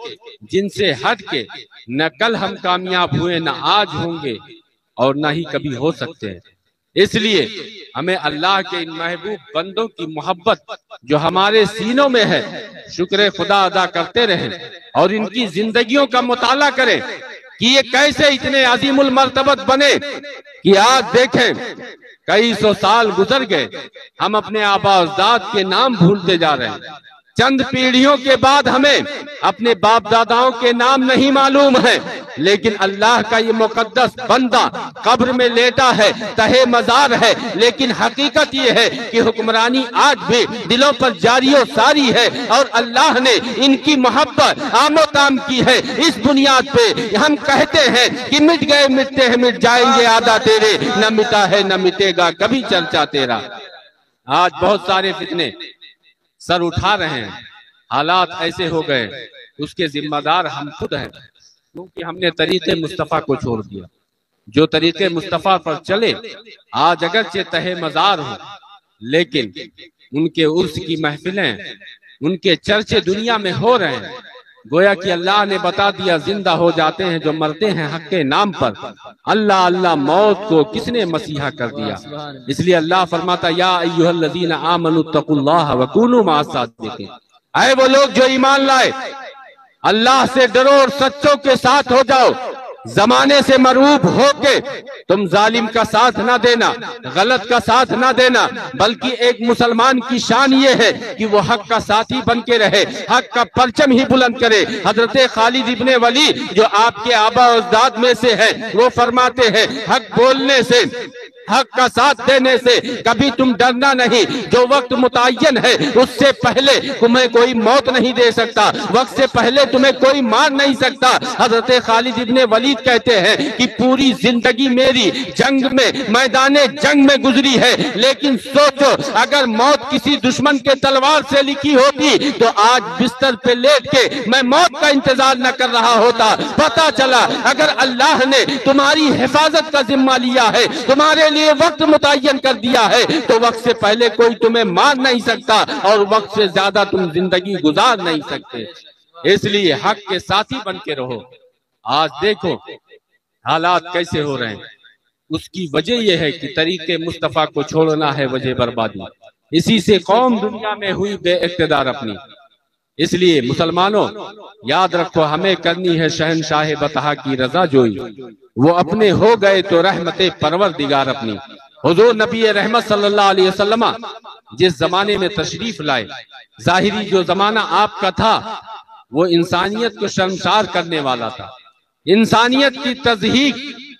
जिनसे हट के न कल हम कामयाब हुए, न आज होंगे और न ही कभी हो सकते हैं। इसलिए हमें अल्लाह के इन महबूब बंदों की मोहब्बत जो हमारे सीनों में है, शुक्र खुदा अदा करते रहें और इनकी जिंदगियों का मुताला करें कि ये कैसे इतने अजीमुल मर्तबत बने कि आज देखें कई 100 साल गुजर गए, हम अपने आबा अजदाद के नाम भूलते जा रहे हैं। चंद पीढ़ियों के बाद हमें अपने बाप दादाओं के नाम नहीं मालूम है, लेकिन अल्लाह का ये मुकद्दस बंदा कब्र में लेटा है, तहे मजार है, लेकिन हकीकत ये है कि हुक्मरानी आज भी दिलों पर जारी सारी है, और अल्लाह ने इनकी मोहब्बत आमो ताम की है। इस बुनियाद पे हम कहते हैं कि मिट गए मिटते हैं मिट जाएंगे आदा तेरे, न मिटा है न मिटेगा कभी चर्चा तेरा। आज बहुत सारे फितने सर उठा रहे हैं, हालात ऐसे हो गए, उसके जिम्मेदार हम खुद हैं, क्योंकि हमने तरीके मुस्तफ़ा को छोड़ दिया। जो तरीके मुस्तफ़ा पर चले, आज अगरचे तहे मजार हो, लेकिन उनके उर्स की महफिलें, उनके चर्चे दुनिया में हो रहे हैं, गोया कि अल्लाह ने बता दिया, जिंदा हो जाते हैं जो मरते हैं हक के नाम पर। अल्लाह अल्लाह मौत को किसने मसीहा कर दिया? इसलिए अल्लाह फरमाता, या अय्युहल्लज़ीना आमनुत्तकुल्लाह व कूनू मअस सादिकीन। आए वो लोग जो ईमान लाए, अल्लाह से डरो और सच्चों के साथ हो जाओ। जमाने से मरूब होके तुम जालिम का साथ ना देना, गलत का साथ ना देना, बल्कि एक मुसलमान की शान ये है कि वो हक का साथी बन के रहे, हक का परचम ही बुलंद करे। हजरत खालिद इब्ने वलीद जो आपके आबा और अजदाद में से है, वो फरमाते हैं, हक बोलने से, हक का साथ देने से कभी तुम डरना नहीं। जो वक्त मुतय्यन है उससे पहले तुम्हें कोई मौत नहीं दे सकता, वक्त से पहले तुम्हें कोई मार नहीं सकता। हजरत खालिद इब्ने वलीद कहते हैं कि पूरी जिंदगी मेरी जंग में, मैदाने जंग में गुजरी है, लेकिन सोचो अगर मौत किसी दुश्मन के तलवार से लिखी होती तो आज बिस्तर पे लेट के मैं मौत का इंतजार न कर रहा होता। पता चला अगर अल्लाह ने तुम्हारी हिफाजत का जिम्मा लिया है, तुम्हारे लिए वक्त मुतय्यन कर दिया है, तो वक्त से पहले कोई तुम्हें मार नहीं सकता और वक्त से ज्यादा तुम जिंदगी गुजार नहीं सकते। इसलिए हक के साथी बन के रहो। आज देखो हालात कैसे हो रहे हैं, उसकी वजह यह है कि तरीके मुस्तफा को छोड़ना है वजह बर्बादी। इसी से कौम दुनिया में हुई बेइख्तिदार अपनी। इसलिए मुसलमानों याद रखो, हमें करनी है शहनशाह बतहा की रजा जोई, वो अपने हो गए तो रहमते परवरदिगार अपनी। हुजूर नबी रहमत सल्लल्लाहु अलैहि वसल्लम जिस जमाने में तशरीफ लाए, जाहिरी जो जमाना आपका था वो इंसानियत को शर्मसार करने वाला था, इंसानियत की तज़हीक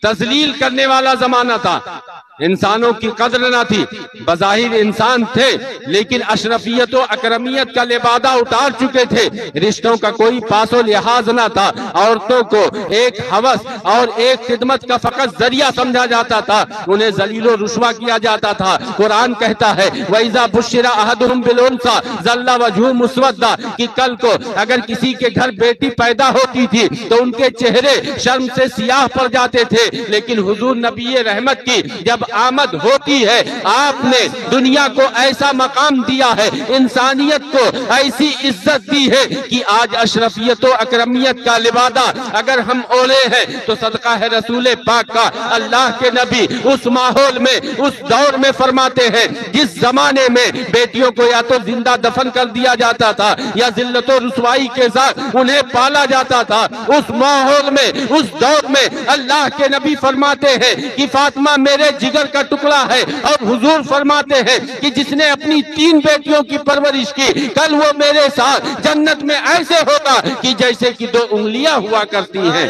तजलील करने वाला जमाना था। इंसानों की कद्र ना थी, बज़ाहिर इंसान थे लेकिन अशरफियत और अकरमियत का लिबादा उतार चुके थे। रिश्तों का कोई पासो लिहाज ना था, औरतों को एक हवस और एक खिदमत का फकत जरिया समझा जाता था, उन्हें जलीलो रुस्वा किया जाता था। कुरान कहता है, वइज़ा बुश्शिरा अहदुहुम बिल उन्सा ज़ल्ला वजहु मुस्वद्दा, कि कल को अगर किसी के घर बेटी पैदा होती थी तो उनके चेहरे शर्म से सियाह पड़ जाते थे। लेकिन हुजूर नबी रहमत की जब आमद होती है, आपने दुनिया को ऐसा मकाम दिया है, इंसानियत को ऐसी इज्जत दी है कि आज अशरफियत और अकरमियत का लिबादा अगर हम ओले हैं तो सदका है रसूल पाक का। अल्लाह के नबी उस माहौल में, उस दौर में फरमाते हैं जिस जमाने में बेटियों को या तो जिंदा दफन कर दिया जाता था या जिल्लत और रुसवाई के साथ उन्हें पाला जाता था। उस माहौल में, उस दौर में अल्लाह के नबी फरमाते हैं कि फातिमा मेरे जिगर का टुकड़ा है, और हुजूर फरमाते हैं कि जिसने अपनी 3 बेटियों की परवरिश की, कल वो मेरे साथ जन्नत में ऐसे होगा कि जैसे कि 2 उंगलियां हुआ करती हैं।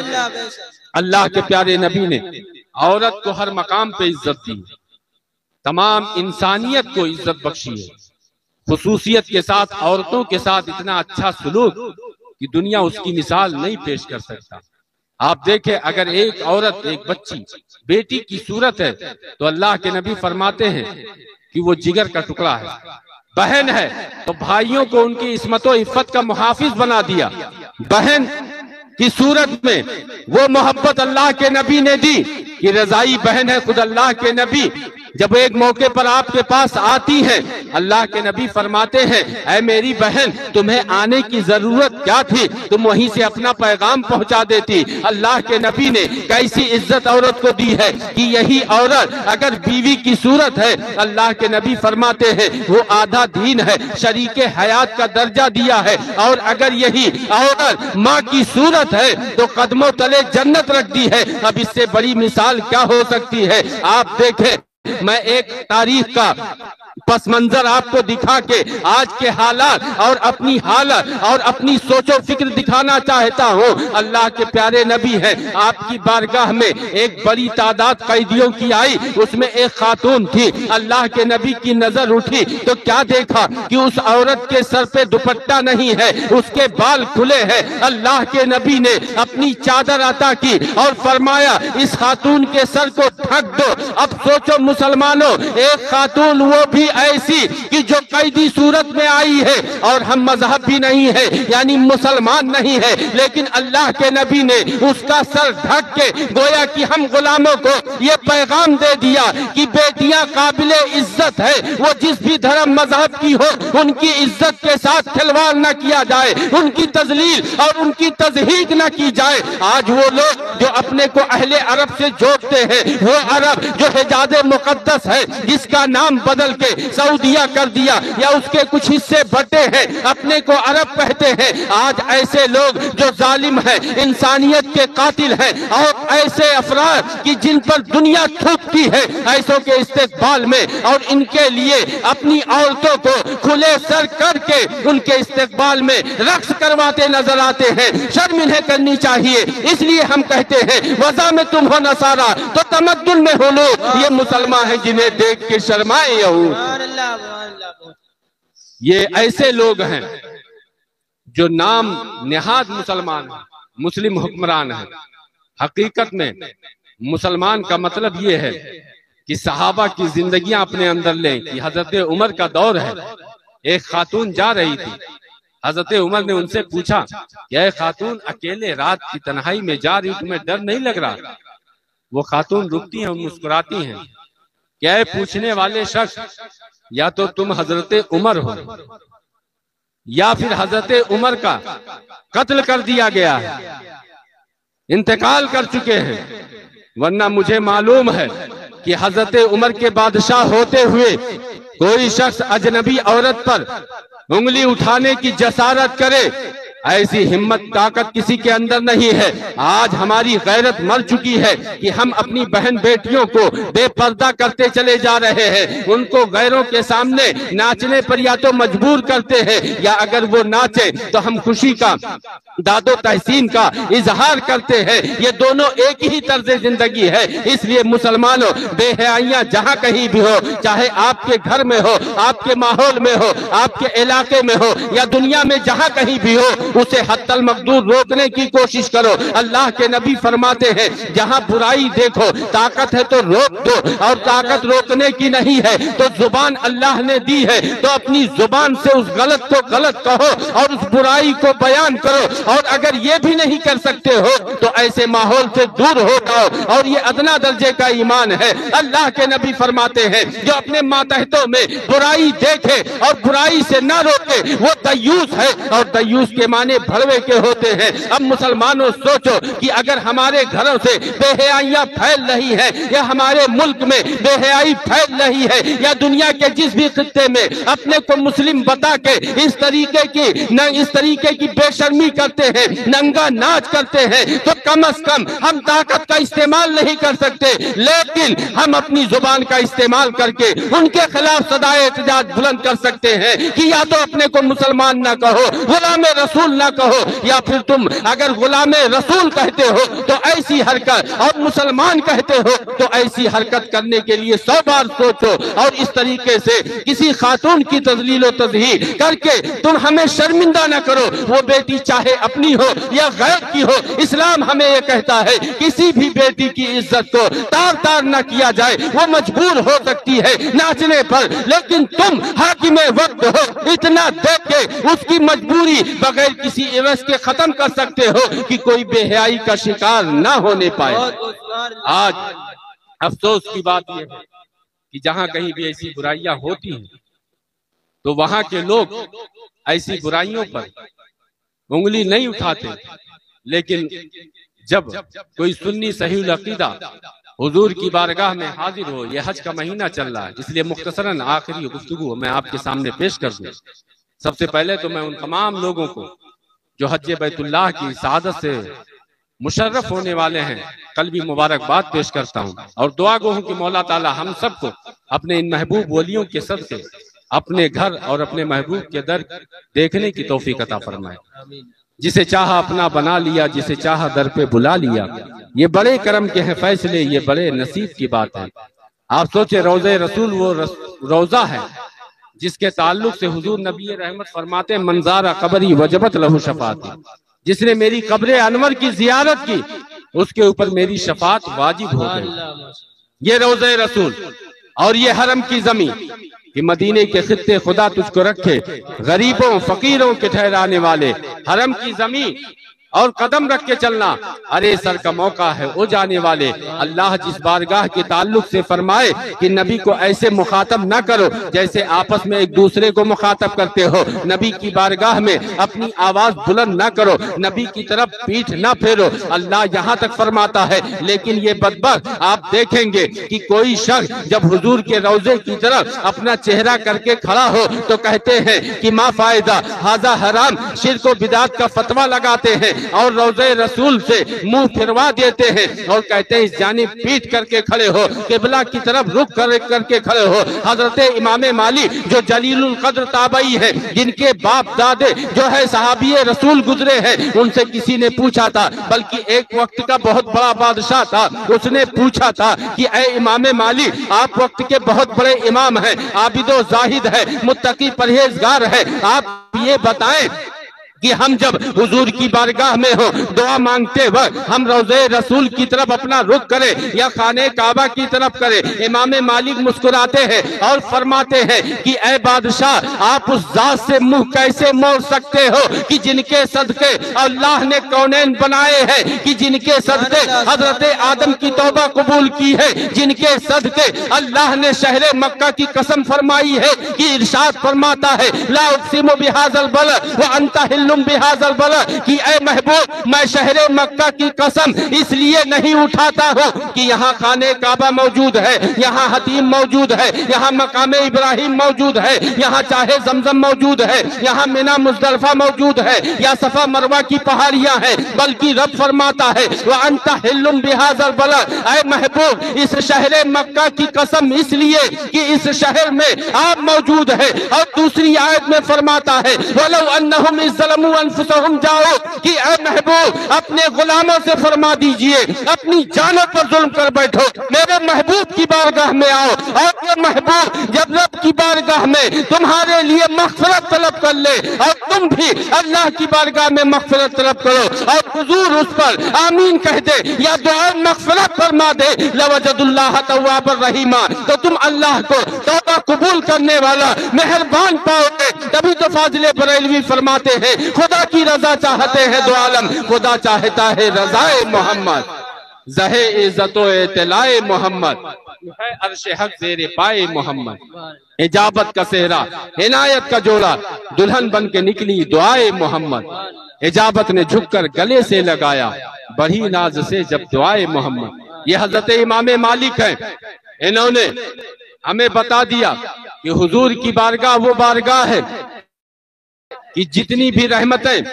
अल्लाह के प्यारे नबी ने औरत को हर मकाम पे इज्जत दी, तमाम इंसानियत को इज्जत बख्शी है। खुसूसियत के साथ औरतों के साथ इतना अच्छा सुलूक कि दुनिया उसकी मिसाल नहीं पेश कर सकता। आप देखें, अगर एक औरत, एक बच्ची बेटी की सूरत है तो अल्लाह के नबी फरमाते हैं कि वो जिगर का टुकड़ा है। बहन है तो भाइयों को उनकी इस्मत और इफ्फत का मुहाफिज बना दिया। बहन की सूरत में वो मोहब्बत अल्लाह के नबी ने दी कि रजाई बहन है। खुद अल्लाह के नबी जब एक मौके पर आपके पास आती है, अल्लाह के नबी फरमाते हैं, ऐ मेरी बहन तुम्हें आने की जरूरत क्या थी, तुम वहीं से अपना पैगाम पहुंचा देती। अल्लाह के नबी ने कैसी इज्जत औरत को दी है कि यही औरत अगर बीवी की सूरत है, अल्लाह के नबी फरमाते हैं वो आधा दीन है, शरीके हयात का दर्जा दिया है। और अगर यही औरत माँ की सूरत है तो कदमों तले जन्नत रख दी है। अब इससे बड़ी मिसाल क्या हो सकती है? आप देखें, मैं एक तारीख का पस मंजर आपको दिखा के आज के हालात और अपनी हालत और अपनी सोचो फिक्र दिखाना चाहता हूँ। अल्लाह के प्यारे नबी हैं, आपकी बारगाह में एक बड़ी तादाद कैदियों की आई, उसमें एक खातून थी। अल्लाह के नबी की नजर उठी तो क्या देखा कि उस औरत के सर पे दुपट्टा नहीं है, उसके बाल खुले हैं। अल्लाह के नबी ने अपनी चादर अता की और फरमाया इस खातून के सर को ढक दो। अब सोचो मुसलमानों, एक खातून वो भी ऐसी कि जो कैदी सूरत में आई है और हम मजहब भी नहीं है यानी मुसलमान नहीं है, लेकिन अल्लाह के नबी ने उसका सर ढक के गोया कि हम गुलामों को ये पैगाम दे दिया कि बेटियां काबिले इज्जत है, वो जिस भी धर्म मजहब की हो उनकी इज्जत के साथ खिलवाड़ न किया जाए, उनकी तजलील और उनकी तजहीक न की जाए। आज वो लोग जो अपने को अहले अरब से जोड़ते हैं, वो अरब जो हिजाज़े मुकद्दस है जिसका नाम बदल के सऊदिया कर दिया या उसके कुछ हिस्से बटे हैं, अपने को अरब कहते हैं। आज ऐसे लोग जो जालिम है, इंसानियत के कातिल हैं और ऐसे अफराद कि जिन पर दुनिया थूकती है, ऐसों के इस्तेकबाल में और इनके लिए अपनी औरतों को खुले सर करके उनके इस्तेकबाल में रक्स करवाते नजर आते हैं। शर्म इन्हें करनी चाहिए। इसलिए हम कहते हैं वज़ा में तुम हो नसारा तो तमद्दुन में हो लो। ये मुसलमान हैं जिन्हें देख के शर्माए यहूद। ये ऐसे लोग हैं जो नाम निहाद मुसलमान है, मुस्लिम हुक्मरान है। हकीकत में मुसलमान का मतलब ये है कि सहाबा की जिंदगियां अपने अंदर लें कि हजरत उमर का दौर है। एक खातून जा रही थी, हजरत उमर ने उनसे पूछा कि ऐ खातून, अकेले रात की तन्हाई में जा रही, तुम्हें डर नहीं लग रहा? वो खातून रुकती हैं और मुस्कुराती हैं। क्या पूछने वाले शख्स, या तो तुम हजरत उमर हो या फिर हजरत उमर का कत्ल कर दिया गया है, इंतकाल कर चुके हैं, वरना मुझे मालूम है कि हजरत उमर के बादशाह होते हुए कोई शख्स अजनबी औरत पर उंगली उठाने की जसारत करे, ऐसी हिम्मत ताकत किसी के अंदर नहीं है। आज हमारी गैरत मर चुकी है कि हम अपनी बहन बेटियों को बेपर्दा करते चले जा रहे हैं। उनको गैरों के सामने नाचने पर या तो मजबूर करते हैं या अगर वो नाचे तो हम खुशी का, दादो तहसीन का इजहार करते हैं। ये दोनों एक ही तर्ज जिंदगी है। इसलिए मुसलमानों, बेहयाइयां जहां कहीं भी हो, चाहे आपके घर में हो, आपके माहौल में हो, आपके इलाके में हो या दुनिया में जहां कहीं भी हो, उसे हत्तल मकदूर रोकने की कोशिश करो। अल्लाह के नबी फरमाते हैं जहां बुराई देखो, ताकत है तो रोक दो, और ताकत रोकने की नहीं है तो जुबान अल्लाह ने दी है तो अपनी जुबान से उस गलत को गलत कहो और उस बुराई को बयान करो। और अगर ये भी नहीं कर सकते हो तो ऐसे माहौल से दूर हो जाओ, और ये अदना दर्जे का ईमान है। अल्लाह के नबी फरमाते हैं जो अपने मातहतों में बुराई देखे और बुराई से ना रोके वो दयूस है, और दयूस के माने भड़वे के होते हैं। अब मुसलमानों सोचो कि अगर हमारे घरों से बेहयाइयां फैल रही है या हमारे मुल्क में बेहयाई फैल रही है या दुनिया के जिस भी खित्ते में अपने को मुस्लिम बता के इस तरीके की बेशर्मी करते हैं, नंगा नाच करते हैं, तो कम अज कम हम ताकत का इस्तेमाल नहीं कर सकते, लेकिन हम अपनी जुबान का इस्तेमाल करके उनके खिलाफ सदाए एहतजाज बुलंद कर सकते हैं कि या तो अपने को मुसलमान ना कहो, गुलाम रसूल ना कहो, या फिर तुम अगर गुलाम रसूल कहते हो तो ऐसी हरकत, और मुसलमान कहते हो तो ऐसी हरकत करने के लिए 100 बार सोचो। और इस तरीके से किसी खातून की तजलील और तजहीर करके तुम हमें शर्मिंदा न करो, वो बेटी चाहे अपनी हो या गैर की हो। इस्लाम हमें यह कहता है किसी भी बेटी की इज्जत को तार तार न किया जाए। वो मजबूर हो सकती है नाचने पर, लेकिन तुम हाकिमे वक्त हो, इतना देख के उसकी मजबूरी बगैर किसी इवज के खत्म कर सकते हो कि कोई बेहयाई का शिकार ना होने पाए। आज अफसोस की बात यह है कि जहां कहीं भी ऐसी बुराइयां होती हैं तो वहां के लोग ऐसी बुराइयों पर उंगली नहीं उठाते, लेकिन जब कोई सुन्नी सहीहुल अकीदा हुजूर की बारगाह में हाजिर हो, यह हज का महीना चल रहा है, इसलिए मुख्तसरन आखिरी गुफ्तगू मैं आपके सामने पेश कर दूं। सबसे पहले तो मैं उन तमाम लोगों को जो हज बैतुल्लाह की सआदत से मुशर्रफ होने वाले हैं कल भी मुबारकबाद पेश करता हूँ, और दुआ गो हूँ कि मौला ताला हम सबको अपने इन महबूब वलियों के सदके अपने घर और अपने महबूब के दर देखने की तौफीक अता फरमाए। जिसे चाहा अपना बना लिया, जिसे चाहा दर पे बुला लिया। ये बड़े करम के हैं फैसले, ये बड़े नसीब की बात है। आप सोचे रोज़े रसूल वो रोजा है जिसके ताल्लुक से हुजूर नबी रहमत फरमाते मंजारा कबरी वजबत लहू शफाती, जिसने मेरी कब्र अनवर की जियारत की उसके ऊपर मेरी शफात वाजिब हो गई। ये रोज़े रसूल और ये हरम की जमीन, कि मदीने के खित्ते खुदा तुझको रखे, गरीबों फकीरों के ठहराने वाले, हरम की जमीन और कदम रख के चलना, अरे सर का मौका है ओ जाने वाले। अल्लाह जिस बारगाह के ताल्लुक से फरमाए कि नबी को ऐसे मुखातब ना करो जैसे आपस में एक दूसरे को मुखातब करते हो, नबी की बारगाह में अपनी आवाज बुलंद ना करो, नबी की तरफ पीठ ना फेरो, अल्लाह यहाँ तक फरमाता है। लेकिन ये बदबख्त आप देखेंगे कि कोई शख्स जब हुजूर के रोजे की तरफ अपना चेहरा करके खड़ा हो तो कहते हैं कि मा फायदा हाजा हराम, शिर्क व बिदात का फतवा लगाते हैं और रोज़े रसूल से मुंह फिरवा देते हैं और कहते हैं इस जानिब पीठ करके खड़े हो, किबला की तरफ रुख करके खड़े हो। हजरत इमाम माली जो जलीलुल कद्र ताबई है, जिनके बाप दादे जो है सहाबिये रसूल गुजरे हैं, उनसे किसी ने पूछा था, बल्कि एक वक्त का बहुत बड़ा बादशाह था, उसने पूछा था कि ऐ इमाम माली, आप वक्त के बहुत बड़े इमाम हैं, आबिदो जाहिद है, मुत्तकी परहेजगार है, आप ये बताएं कि हम जब हुजूर की बारगाह में हो दुआ मांगते वक्त हम रोज़े रसूल की तरफ अपना रुख करें या खाने काबा की तरफ करें? इमाम मालिक मुस्कुराते हैं और फरमाते हैं कि ऐ बादशाह, आप उस जात से मुंह कैसे मोड़ सकते हो कि जिनके सदके अल्लाह ने कौनैन बनाए हैं, कि जिनके सदके हजरत आदम की तौबा कबूल की है, जिनके सदके अल्लाह ने शहर मक्का की कसम फरमाई है कि इरशाद फरमाता है ला उक़सिमु बिहाज़ल बलद व अंता बिहाज़ल बलद, कि ऐ महबूब, मैं शहर मक्का की कसम इसलिए नहीं उठाता हूँ कि यहाँ खाने काबा मौजूद है, यहाँ हतीम मौजूद है, यहाँ मकामे इब्राहिम मौजूद है, यहाँ चाहे जमजम मौजूद है, यहाँ मिना मुज़दलिफा मौजूद है, या सफा मरवा की पहाड़ियाँ हैं, बल्कि रब फरमाता है व अंता हिल्लुम बिहाज़ल बलद, ऐ महबूब, इस शहर मक्का की कसम इसलिए कि इस शहर में आप मौजूद है। और दूसरी आयत में फरमाता है वलौ अन्नहुम जाओ, कि ऐ महबूब, अपने गुलामों से फरमा दीजिए अपनी जानों पर जुल्म कर बैठो, मेरे महबूब की बारगाह में आओ, और ये महबूब जब रब की बारगाह में तुम्हारे लिए मग़फ़िरत तलब कर ले और तुम भी अल्लाह की बारगाह में मग़फ़िरत तलब करो और हुजूर उस पर आमीन कह दे या दुआ मग़फ़िरत फरमा दे, लवजदुल्लाह तव्वाबर रहीमा, तो तुम अल्लाह को तौबा कबूल करने वाला मेहरबान पाओगे। तभी तो फाजिले बरेलवी फरमाते हैं खुदा की रजा चाहते हैं दो आलम, खुदा चाहता है रजाए मोहम्मद, ज़हे इज़्ज़तो इत्लाए मोहम्मद, है अर्श हक ज़ेरे पाए मोहम्मद, इजाबत का सेहरा इनायत का जोड़ा, दुल्हन बन के निकली दुआए मोहम्मद, इजाबत ने झुककर गले से लगाया बड़ी नाज से जब दुआए मोहम्मद। ये हजरत इमाम मालिक हैं, इन्होंने हमें बता दिया कि हुजूर की बारगाह वो बारगाह है कि जितनी भी रहमतें,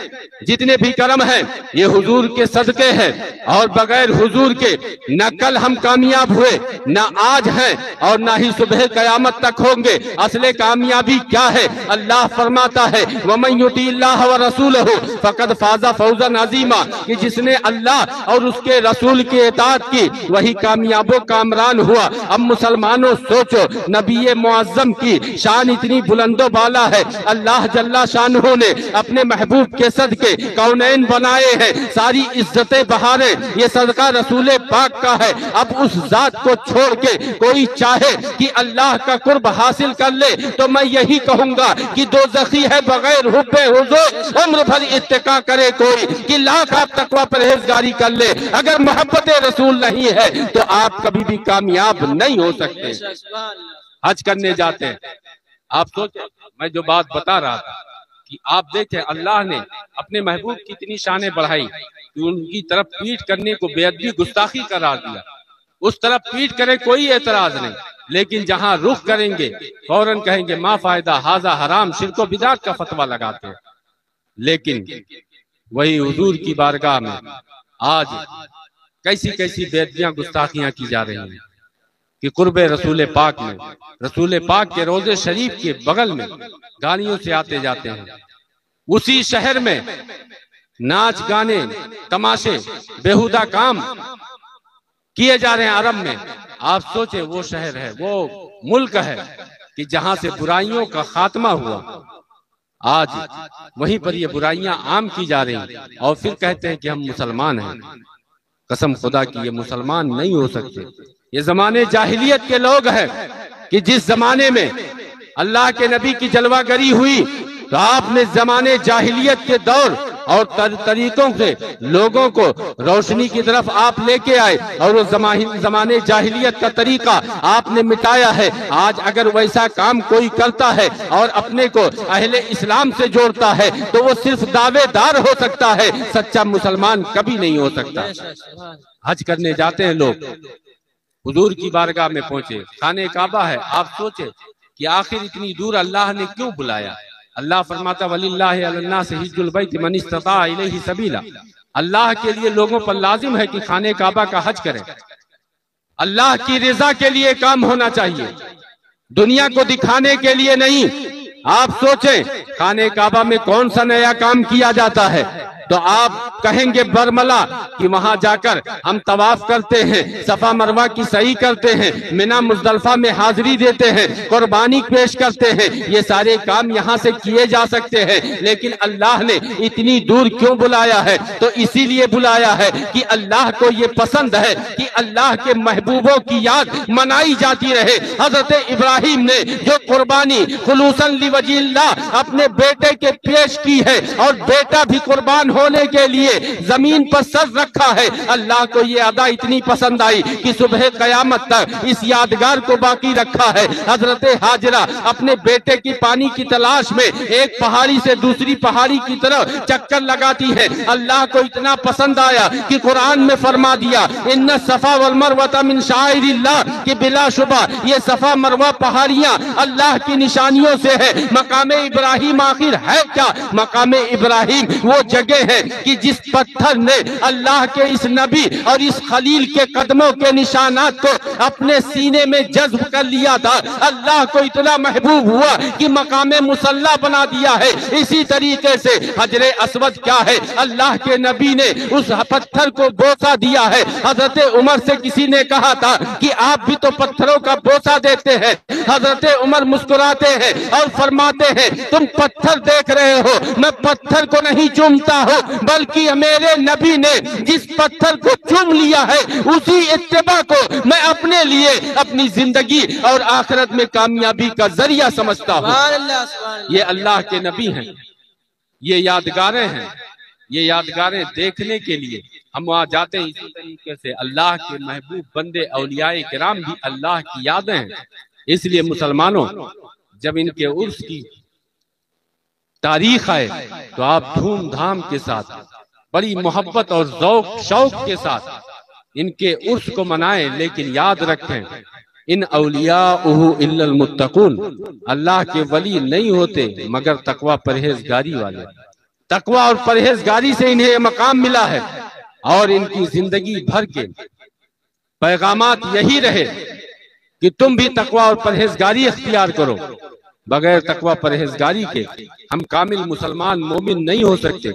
जितने भी करम हैं, ये हुजूर के सदके हैं, और बगैर हुजूर के न कल हम कामयाब हुए, न आज हैं, और न ही सुबह कयामत तक होंगे। असले कामयाबी क्या है? अल्लाह फरमाता है वमन युतिल्लाह व रसूलहु फक़द फाज़ा फौज़न अज़ीमा, कि जिसने अल्लाह और उसके रसूल की इताअत की वही कामयाबो कामरान हुआ। अब मुसलमानों सोचो, नबी मुअज़्ज़म की शान इतनी बुलंदो बाला है, अल्लाह जल्ला शान ने अपने महबूब के सदके कौनैन बनाए हैं, सारी इज्जतें बहारें ये सदका रसूले पाक का है। अब उस जात को छोड़ के कोई चाहे कि अल्लाह का कुर्ब हासिल कर ले तो मैं यही कहूंगा कि दोज़खी है बगैर हुब्बे हुजूर, उम्र भर इत्तिका करे कोई कि लाख आप तकवा परहेजगारी कर ले, अगर मोहब्बत रसूल नहीं है तो आप कभी भी कामयाब नहीं हो सकते। हज करने जाते हैं, आप सोचे मैं जो बात बता रहा था कि आप देखें अल्लाह ने अपने महबूब की इतनी शाने बढ़ाई कि उनकी तरफ पीठ करने को बेअदबी गुस्ताखी करार दिया। उस तरफ पीठ करे कोई एतराज नहीं, लेकिन जहां रुख करेंगे फौरन कहेंगे मा फायदा हाजा हराम, शिर्क व बिदात का फतवा लगाते हैं। लेकिन वही हुजूर की बारगाह में आज कैसी कैसी बेअदबियां गुस्ताखियां की जा रही हैं कि कुर्बे रसूल पाक में, रसूल पाक के रोजे शरीफ के बगल में गाड़ियों से आते जाते हैं। उसी शहर में नाच गाने तमाशे बेहुदा काम किए जा रहे हैं अरब में। आप सोचे वो शहर है, वो मुल्क है कि जहां से बुराइयों का खात्मा हुआ, आज वहीं पर ये बुराइयां आम की जा रही हैं और फिर कहते हैं कि हम मुसलमान हैं। कसम खुदा की ये मुसलमान नहीं हो सकते। ये जमाने जाहिलियत के लोग हैं कि जिस जमाने में अल्लाह के नबी की जलवागरी हुई तो आपने जमाने जाहिलियत के दौर और तरीकों से लोगों को रोशनी की तरफ आप लेके आए और वो जमाने जाहिलियत का तरीका आपने मिटाया है। आज अगर वैसा काम कोई करता है और अपने को अहले इस्लाम से जोड़ता है तो वो सिर्फ दावेदार हो सकता है, सच्चा मुसलमान कभी नहीं हो सकता। हज करने जाते हैं लोग, हुजूर की बारगाह में पहुंचे, खाने काबा है, आप सोचे कि आखिर इतनी दूर अल्लाह ने क्यों बुलाया। अल्लाह फरमाता वलिल्लाहि अलन्नास हिज्जुल बैत मन इस्तता इलैहि सबीला, अल्लाह के लिए लोगों पर लाजिम है कि खाने काबा का हज करें। अल्लाह की रजा के लिए काम होना चाहिए, दुनिया को दिखाने के लिए नहीं। आप सोचें खाने काबा में कौन सा नया काम किया जाता है तो आप कहेंगे बरमला कि वहां जाकर हम तवाफ करते हैं, सफा मरवा की सही करते हैं, मिना मुजदलफा में हाजिरी देते हैं, कुर्बानी पेश करते हैं। ये सारे काम यहाँ से किए जा सकते हैं, लेकिन अल्लाह ने इतनी दूर क्यों बुलाया है? तो इसीलिए बुलाया है कि अल्लाह को ये पसंद है कि अल्लाह के महबूबों की याद मनाई जाती रहे। हजरत इब्राहिम ने जो कुर्बानी खुलूसन लिवजिल्लाह अपने बेटे के पेश की है और बेटा भी कुर्बान होने के लिए जमीन पर सर रखा है, अल्लाह को ये अदा इतनी पसंद आई कि सुबह कयामत तक इस यादगार को बाकी रखा है। हजरत हाजरा अपने बेटे की पानी की तलाश में एक पहाड़ी से दूसरी पहाड़ी की तरफ चक्कर लगाती है। अल्लाह को इतना पसंद आया कि कुरान में फरमा दिया इन्ना सफा वल मरवा मिन शाइरिल्लाह, कि बिलाशुबा ये सफा मरवा पहाड़ियां अल्लाह की निशानियों से है। मकामे इब्राहिम आखिर है क्या? मकामे इब्राहिम वो जगह है कि जिस पत्थर ने अल्लाह के इस नबी और इस खलील के कदमों के निशानात को अपने सीने में जज्ब कर लिया था। अल्लाह को इतना महबूब हुआ कि मकामे मुसल्ला बना दिया है। इसी तरीके से हजरे अस्वद क्या है? अल्लाह के नबी ने उस पत्थर को बोसा दिया है। हजरत उमर से किसी ने कहा था कि आप भी तो पत्थरों का बोसा देते हैं। हजरत उमर मुस्कुराते हैं और फरमाते हैं तुम पत्थर देख रहे हो, मैं पत्थर को नहीं चूमता हूँ, बल्कि मेरे नबी ने जिस पत्थर को चूम लिया है उसी इत्तिबा को मैं अपने लिए अपनी जिंदगी और आखिरत में कामयाबी का जरिया समझता हूँ। ये अल्लाह के नबी हैं, ये यादगारें हैं, ये यादगारें देखने के लिए हम वहां जाते हैं। इसी तरीके से अल्लाह के महबूब बंदे औलियाए किराम भी अल्लाह की यादें हैं। इसलिए मुसलमानों, जब इनके उर्स की तारीख आए तो आप धूमधाम के साथ, बड़ी मोहब्बत और ज़ौक शौक के साथ इनके उर्स को मनाएं। लेकिन याद रखें इन औलियाउहु इल्लल मुत्तकून, अल्लाह के वली नहीं होते मगर तकवा परहेजगारी वाले। तकवा और परहेजगारी से इन्हें मकाम मिला है और इनकी जिंदगी भर के पैगामात यही रहे कि तुम भी तकवा और परहेजगारी इख्तियार करो। बगैर तकवा परहेजगारी के हम कामिल मुसलमान मोमिन नहीं हो सकते,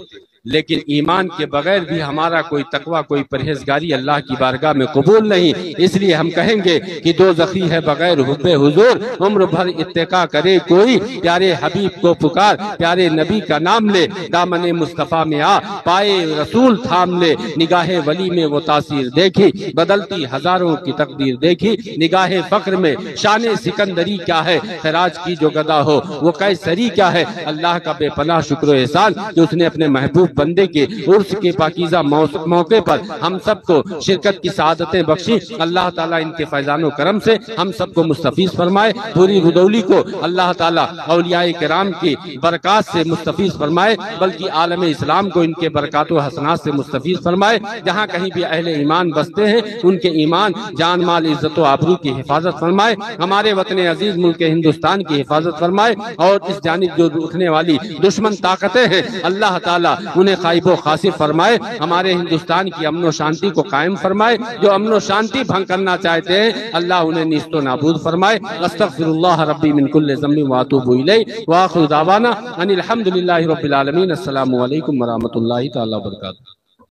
लेकिन ईमान के बगैर भी हमारा कोई तकवा कोई परहेजगारी अल्लाह की बारगाह में कबूल नहीं। इसलिए हम कहेंगे कि दो ज़खी है बगैर हुब्बे हुजूर, उम्र भर इत्तेका करे कोई, प्यारे हबीब को पुकार प्यारे नबी का नाम ले, दामने मुस्तफ़ा में आ पाए रसूल थाम ले। निगाहे वली में वो तासीर देखी, बदलती हजारों की तकदीर देखी। निगाहे फख्र में शान सिकंदरी क्या है, खैराज की जो गदा हो वो कैसरी क्या है। अल्लाह का बेपनाह शुक्र एहसान कि उसने अपने महबूब बंदे के उर्स के पाकीज़ा मौके पर हम सबको शिरकत की सआदतें बख्शी। अल्लाह ताला इनके फैजानो करम से हम सबको मुस्तफीज फरमाए। पूरी रुदौली को अल्लाह ताला औलियाए किराम की बरकात से मुस्तफीज फरमाए, बल्कि आलम इस्लाम को इनके बरकात व हसनात से मुस्तफीज फरमाए। जहाँ कहीं भी अहले ईमान बसते हैं उनके ईमान जान माल इज्जत व आबरू की हिफाजत फरमाए। हमारे वतन अजीज मुल्क हिंदुस्तान की हिफाजत फरमाए और इस जानिब जो उठने वाली दुश्मन ताकतें हैं अल्लाह ताला उन्हें खाइबो खासिर फरमाए। हमारे हिंदुस्तान की अमन शांति को कायम फरमाए। जो अमन शांति भंग करना चाहते हैं अल्लाह उन्हें निस्तो नाबूद फरमाए। अस्तगफिरुल्लाह रब्बी मिन कुल्लि ज़म्बिन व अतूबु इलैहि व आखिरु दावाना अनिल हम्दुलिल्लाहि रब्बिल आलमीन। अस्सलामु अलैकुम व रहमतुल्लाहि तआला व बरकातुहू।